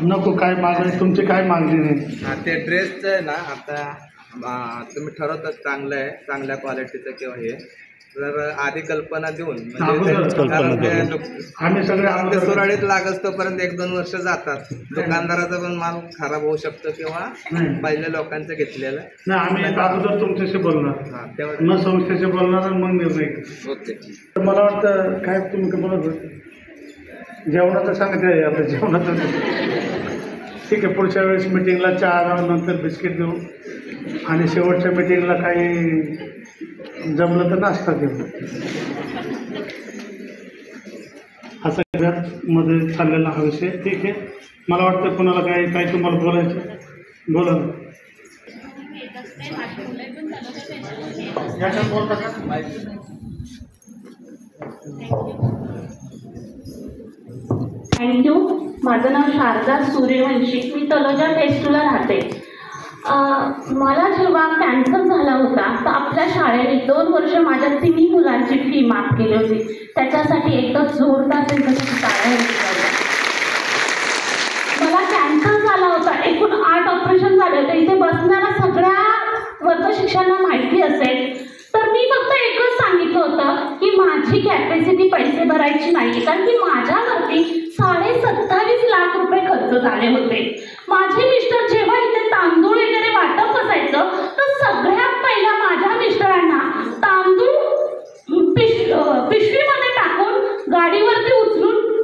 नको? काय मागणी तुमची? काय मागणी नाही? ते ड्रेसचं आहे ना, आता तुम्ही ठरवतात चांगलं आहे, चांगल्या क्वालिटीचं किंवा हे, तर आधी कल्पना देऊन आम्ही सगळे सुरळीत लागत तोपर्यंत 1-2 वर्ष जातात. दुकानदाराचा पण माल खराब होऊ शकतो किंवा पहिल्या लोकांचं घेतलेलं नाही. आम्ही अगोदर तुमच्याशी बोलणार, न संस्थेशी बोलणार, मग निर्णय. ओके. तर मला वाटतं काय तुम्ही बोलत होते जेवणाचं सांगते. आता जेवणाचं ठीक आहे, पुढच्या वेळेस मिटिंगला चहा नंतर बिस्किट देऊ आणि शेवटच्या मिटिंगला काही जमलं तर नाश्ता देऊ. असं मध्ये चाललेला हा विषय. ठीक आहे, मला वाटतं कोणाला काही तुम्हाला बोलायचं बोला. बोलता का? थँक्यू. माझं नाव शारदा सूर्यवंशी, मी तलोजा टेस्टूला राहते. मला जेव्हा कॅन्सर झाला होता तर आपल्या शाळेने 2 वर्ष माझ्या 3 मुलांची फी माफ केली होती. त्याच्यासाठी एकदम जोरदार त्यांच्यासाठी टाळ्या वाजवा. मला कॅन्सर झाला होता, एकूण 8 ऑपरेशन झाले होते. इथे बसणाऱ्या सगळ्या वर्गशिक्षकांना माहिती असेल. तर मी फक्त एकच सांगितलं होतं की माझी कॅपॅसिटी पैसे भरायची नाही, कारण की माझ्यावरती 27.5 लाख रुपये खर्च झाले होते. माझे मिस्टर जेव्हा इथे तांदूळ वगैरे वाटप असायचं तर सगळ्यात पहिला माझ्या मिस्टरांना तांदूळ पिशवीमध्ये टाकून गाडीवरती उचलून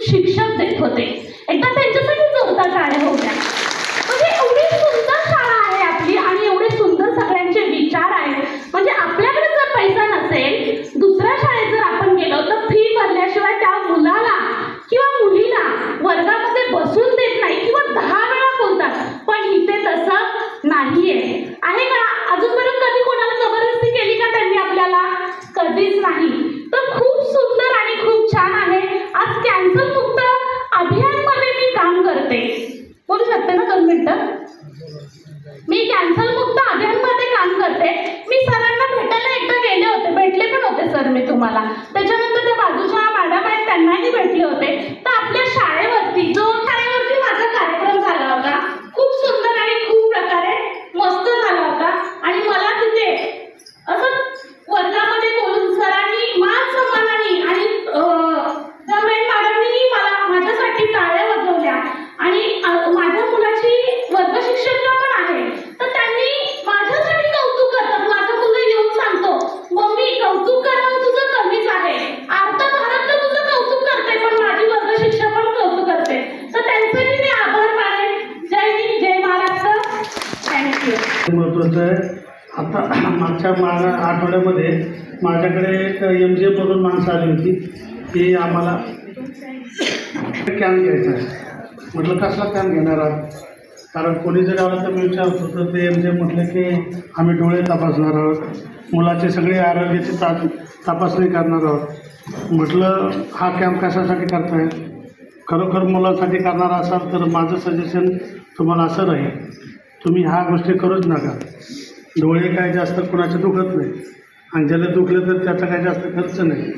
तुम्हाला. त्याच्यानंतर त्या बाजूच्या मॅडम आहेत त्यांनाही भेटले होते. तर आपल्या शाळेवरती माझा कार्यक्रम झाला होता, खूप सुंदर आणि खूप प्रकारे मस्त झाला होता. आणि मला तिथे असं वर्गामध्ये बोलून सरांनी मान सन्मानाने आणि गव्हर्नमेंट मॅडमनी मला माझ्यासाठी टाळ्या वाजवल्या. आणि माझ्या मुलाची वर्ग शिक्षिका पण आहे, तर त्यांनी माझ्यासाठी कौतुक करतात. माझा मुलगा येऊन सांगतो, मम्मी कौतुक करावं तुझं कमीच आहे, अर्धा भारत तर तुझं कौतुक करते, पण माझी वर्ग शिक्षक पण कौतुक करते. तर त्यांचंही मी आभार मानेन. जय हिंद, जय महाराष्ट्र. थँक्यू. महत्त्वाचं आहे. आता मागच्या आठवड्यामध्ये माझ्याकडे एक MGM मधून माणसं आली होती की आम्हाला कॅम्प घ्यायचा आहे. म्हटलं कसला कॅम्प घेणार आहात, कारण कोणी जरी आलं तर मी विचारतो. तर ते MGM म्हटलं की आम्ही डोळे तपासणार आहोत, मुलाचे सगळे आरोग्याची तपासणी करणार आहोत. म्हटलं हा कॅम्प कशासाठी करताय, खरोखर मुलांसाठी करणार असाल तर माझं सजेशन तुम्हाला असं राहील, तुम्ही ह्या गोष्टी करूच नका. डोळे काय जास्त कुणाचे दुखत नाही, आणि ज्याला दुखले तर त्याचा काही जास्त खर्च नाही.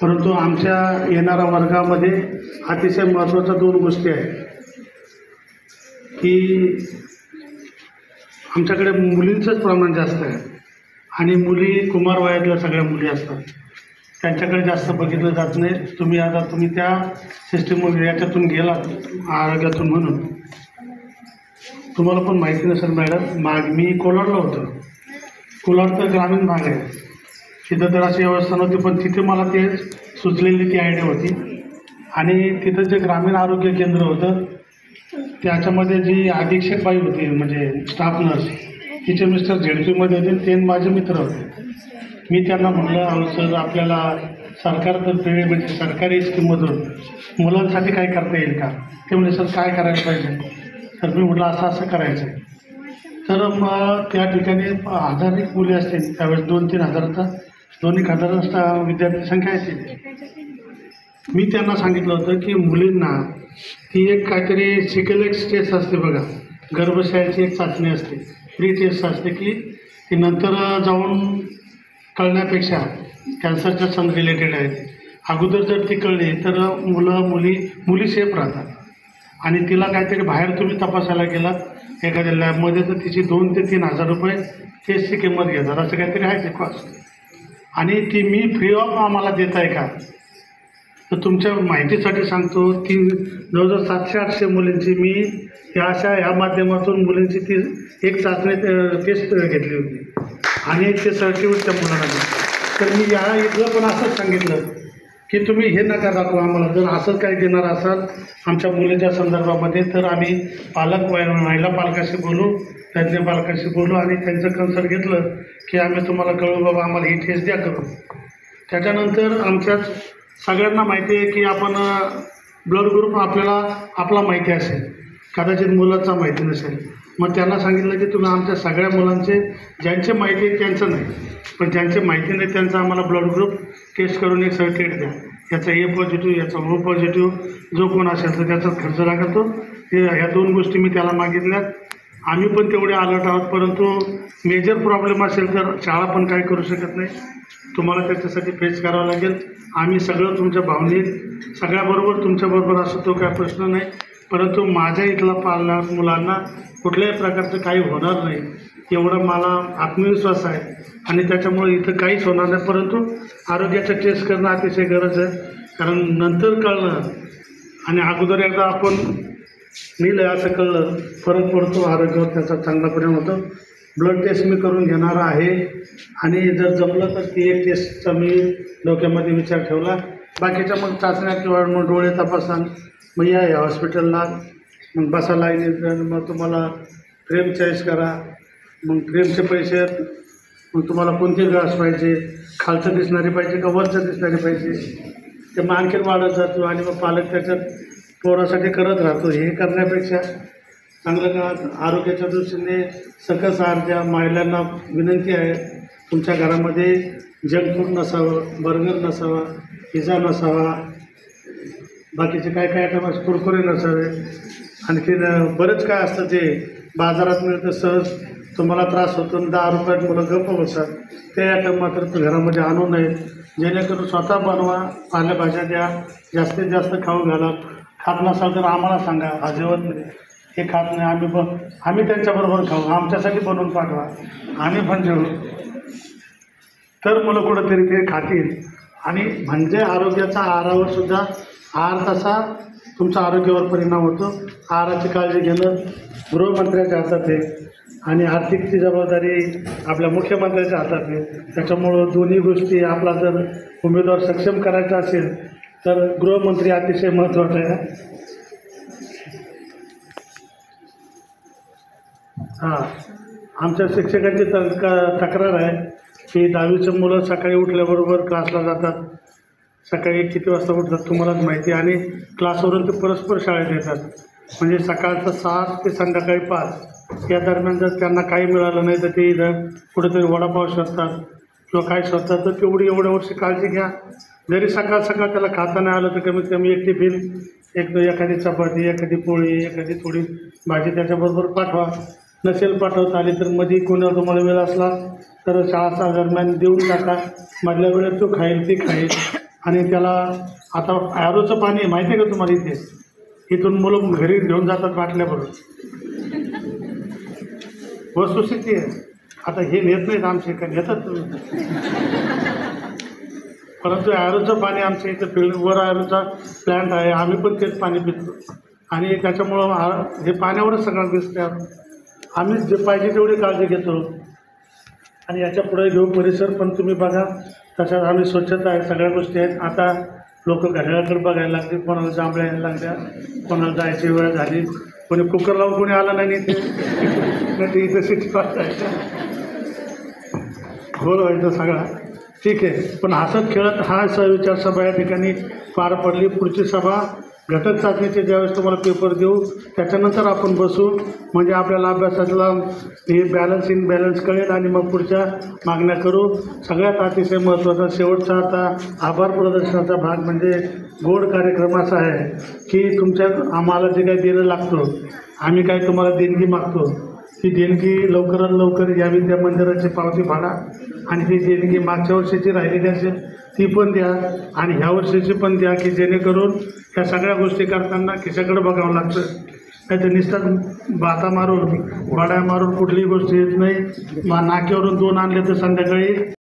परंतु आमच्या येणाऱ्या वर्गामध्ये अतिशय महत्त्वाच्या 2 गोष्टी आहेत की आमच्याकडे मुलींचंच प्रमाण जास्त आहे आणि मुली कुमार वयातल्या सगळ्या मुली असतात, त्यांच्याकडे जास्त बघितलं जात नाही. तुम्ही त्या सिस्टीमवर याच्यातून गेलात आरोग्यातून म्हणून तुम्हाला पण माहिती नसेल मॅडम, मी कोलारला होतो. कोलार तर ग्रामीण भाग आहे, तिथं तर अशी व्यवस्था नव्हती, पण तिथे मला ते सुचलेली ती आयडिया होती. आणि तिथं जे ग्रामीण आरोग्य केंद्र होतं त्याच्यामध्ये जी अधीक्षक बाई होती म्हणजे स्टाफ नर्स, तिचे मिस्टर ZP होते, ते माझे मित्र होते. मी त्यांना म्हटलं, अहो सर आपल्याला सरकारतर्फे म्हणजे सरकारी स्कीममधून मुलांसाठी काय करता येईल का. ते म्हणजे सर काय करायला पाहिजे. तर मी म्हटलं असं करायचं आहे. तर मग त्या ठिकाणी 1000 मुली असतील, त्यावेळेस 2-3 हजार विद्यार्थी संख्या असते. मी त्यांना सांगितलं होतं की मुलींना ती एक काहीतरी सिकेलेक्स टेस्ट असते बघा, गर्भशयाची एक चाचणी असते, फ्री टेस्ट असते की ती नंतर जाऊन कळण्यापेक्षा कॅन्सरच्या सण रिलेटेड आहेत. अगोदर जर ती कळली तर मुली सेफ राहतात. आणि तिला काहीतरी बाहेर तुम्ही तपासायला गेलात एखाद्या लॅबमध्ये तर तिची 2 ते 3 हजार रुपये टेस्टची किंमत घेतात, असं काहीतरी आहे ते कॉस्ट. आणि ती मी फ्री ऑफ आम्हाला देत आहे का. तर तुमच्या माहितीसाठी सांगतो की जवळजवळ 700-800 मुलींची मी ह्या माध्यमातून मुलींची ती एक चाचणी टेस्ट घेतली होती आणि ते सर्टिफिकेट त्या मुलांना दिलं. तर मी इथलं पण असंच सांगितलं की तुम्ही हे नका दाखवा आम्हाला. जर असंच काही देणार असाल आमच्या मुलीच्या संदर्भामध्ये तर आम्ही महिला पालकाशी बोलू, तज्ज्ञ पालकाशी बोलू आणि त्यांचं कन्सल्ट घेतलं की आम्ही तुम्हाला कळू बाबा आम्हाला ही टेस्ट द्या करू. त्याच्यानंतर आमच्याच सगळ्यांना माहिती आहे की आपण ब्लड ग्रुप आपला माहिती असेल, कदाचित मुलांचा माहिती नसेल. मग त्यांना सांगितलं की तुम्ही आमच्या सगळ्या मुलांचे ज्यांचे माहिती आहे त्यांचं नाही, पण ज्यांचे माहिती नाही त्यांचा आम्हाला ब्लड ग्रुप टेस्ट करून एक सर्टिफिकेट द्या. याचा A पॉझिटिव्ह, याचा O पॉझिटिव्ह, जो कोण असेल तर त्याचा खर्च लागतो. ह्या 2 गोष्टी मी त्याला मागितल्यात. आम्ही पण तेवढे अलर्ट आहोत, परंतु मेजर प्रॉब्लेम असेल तर शाळा पण काय करू शकत नाही. तुम्हाला त्याच्यासाठी फेस करावं लागेल. आम्ही सगळं तुमच्या भावनेत सगळ्याबरोबर तुमच्याबरोबर असतो, तो काय प्रश्न नाही. परंतु माझ्या इथला पालक मुलांना कुठल्याही प्रकारचं काही होणार नाही एवढा मला आत्मविश्वास आहे. आणि त्याच्यामुळे इथं काहीच होणार नाही. परंतु आरोग्याचं टेस्ट करणं अतिशय गरज आहे, कारण नंतर कळणं आणि अगोदर एकदा आपण नेलं असं कळलं फरक पडतो, आरोग्यावर त्याचा चांगला परिणाम होतो. ब्लड टेस्ट मी करून घेणार आहे आणि जर जमलं तर ती एक टेस्टचा मी डोक्यामध्ये विचार ठेवला. बाकीच्या मग चाचण्या किंवा मग डोळे तपासा, मग या हॉस्पिटलला मग बसा लाईनीत, मग तुम्हाला फ्रेम चॉईस करा, मग फ्रेमचे पैसे मग तुम्हाला कोणते ग्लास पाहिजे, खालचं दिसणारी पाहिजे का वरचं दिसणारी पाहिजे, ते मग आणखीन वाढत जातो आणि मग पालक त्याच्यात पोरासाठी करत राहतो. हे करण्यापेक्षा चांगलं का आरोग्याच्या दृष्टीने सकस आहार द्या. महिलांना विनंती आहे तुमच्या घरामध्ये जंक फूड नसावं, बर्गर नसावा, पिझ्झा नसावा, बाकीचे काय काय आयटम असं कुरकुरे नसावे, आणखीन बरंच काय असतं ते बाजारात मिळतं सहज तुम्हाला त्रास होतो आणि 10 रुपयात मुलं गप्प बसतात. ते आयटम मात्र घरामध्ये आणू नये. जेणेकरून स्वतः बनवा, पालेभाज्या द्या, जास्तीत जास्त खाऊ घाला. खात नसाल तर आम्हाला सांगा, हा जेवत नाही, हे खात नाही, आम्ही त्यांच्याबरोबर खाऊ, आमच्यासाठी बनवून पाठवा, आम्ही पण जेवू. तर मुलं कुठंतरी ते खातील. आणि म्हणजे आरोग्याचा आहारावर सुद्धा आहार कसा तुमच्या आरोग्यावर परिणाम होतो. आहाराची काळजी घेणं गृहमंत्र्याच्या हातात आहे आणि आर्थिकची जबाबदारी आपल्या मुख्यमंत्र्याच्या हातात आहे. त्याच्यामुळं दोन्ही गोष्टी आपला जर उमेदवार सक्षम करायचा असेल तर गृहमंत्री अतिशय महत्त्वाचा आहे. हां, आमच्या शिक्षकांची तक्रार आहे की 10वीची मुलं सकाळी उठल्याबरोबर क्लासला जातात. सकाळी किती वाजता उठतात तुम्हालाच माहिती, आणि क्लासवरून ते परस्पर शाळेत येतात. म्हणजे सकाळचं 7 ते संध्याकाळी 5 या दरम्यान जर त्यांना काही मिळालं नाही तर ते इथं कुठेतरी वडापाव शोधतात किंवा काय शोधतात. तर तेवढी एवढ्या वर्षी काळजी घ्या. जरी सकाळ त्याला खाता नाही आलं तर कमीत कमी एक टिफिन, एखादी चपाती, एखादी पोळी, एखादी थोडी भाजी त्याच्याबरोबर पाठवा. नसेल पाठवता आली तर मध्ये कोणी तुम्हाला वेळ असला तर शाळाचा दरम्यान देऊन टाका. मधल्या वेळेत तो खाईल, ती खाईल. आणि त्याला आता ॲरोचं पाणी माहिती आहे का तुम्हाला? इथून मुलं घरी घेऊन जातात बाटल्याबरोबर. वस्तुस्थिती आहे. आता हे नेत नाहीत आमचे, का नेतात तुम्ही? परंतु ॲरोचं पाणी आमच्या इथं फील्डवर ॲरोचा प्लॅन्ट आहे, आम्ही पण तेच पाणी पितो. आणि त्याच्यामुळं हे पाण्यावरच सगळं दिसतं. आम्ही जे पाहिजे तेवढी काळजी घेतो. आणि याच्या पुढे घेऊ परिसर पण तुम्ही बघा. तशाच आम्ही स्वच्छता आहे, सगळ्या गोष्टी आहेत. आता लोक घड्याळाकडे बघायला लागले, कोणाला जांभळ्या यायला लागल्या, कोणाला जायची वेळ झाली, कोणी कुकर लावून कोणी आलं नाही इथे, नाही ते इथं सिटी जायचं, गोल व्हायचं सगळा. ठीक आहे, पण हसत खेळत हा सहविचार सभा या ठिकाणी पार पडली. पुढची सभा घटक चाचणीचे ज्यावेळेस तुम्हाला पेपर देऊ त्याच्यानंतर आपण बसू, म्हणजे आपल्याला अभ्यासातला हे बॅलन्स इन बॅलन्स कळेल आणि मग पुढच्या मागण्या करू. सगळ्यात अतिशय महत्त्वाचा शेवटचा आता आभार प्रदर्शनाचा भाग म्हणजे गोड कार्यक्रम असा आहे की तुमच्या आम्हाला जे काही देणं लागतं, आम्ही काय तुम्हाला देणगी मागतो, ती देणगी लवकरात लवकर या विद्या मंदिराची पावती फाडा आणि ती देणगी मागच्या वर्षीची राहिलेली असेल ती पण द्या आणि ह्या वर्षीची पण द्या, की जेणेकरून ह्या सगळ्या गोष्टी करताना खिशाकडे बघावं लागतं. नाही तर नुसतं बाता मारून वाड्या मारून कुठलीही गोष्ट येत नाही. नाक्यावरून 2 आणले तर संध्याकाळी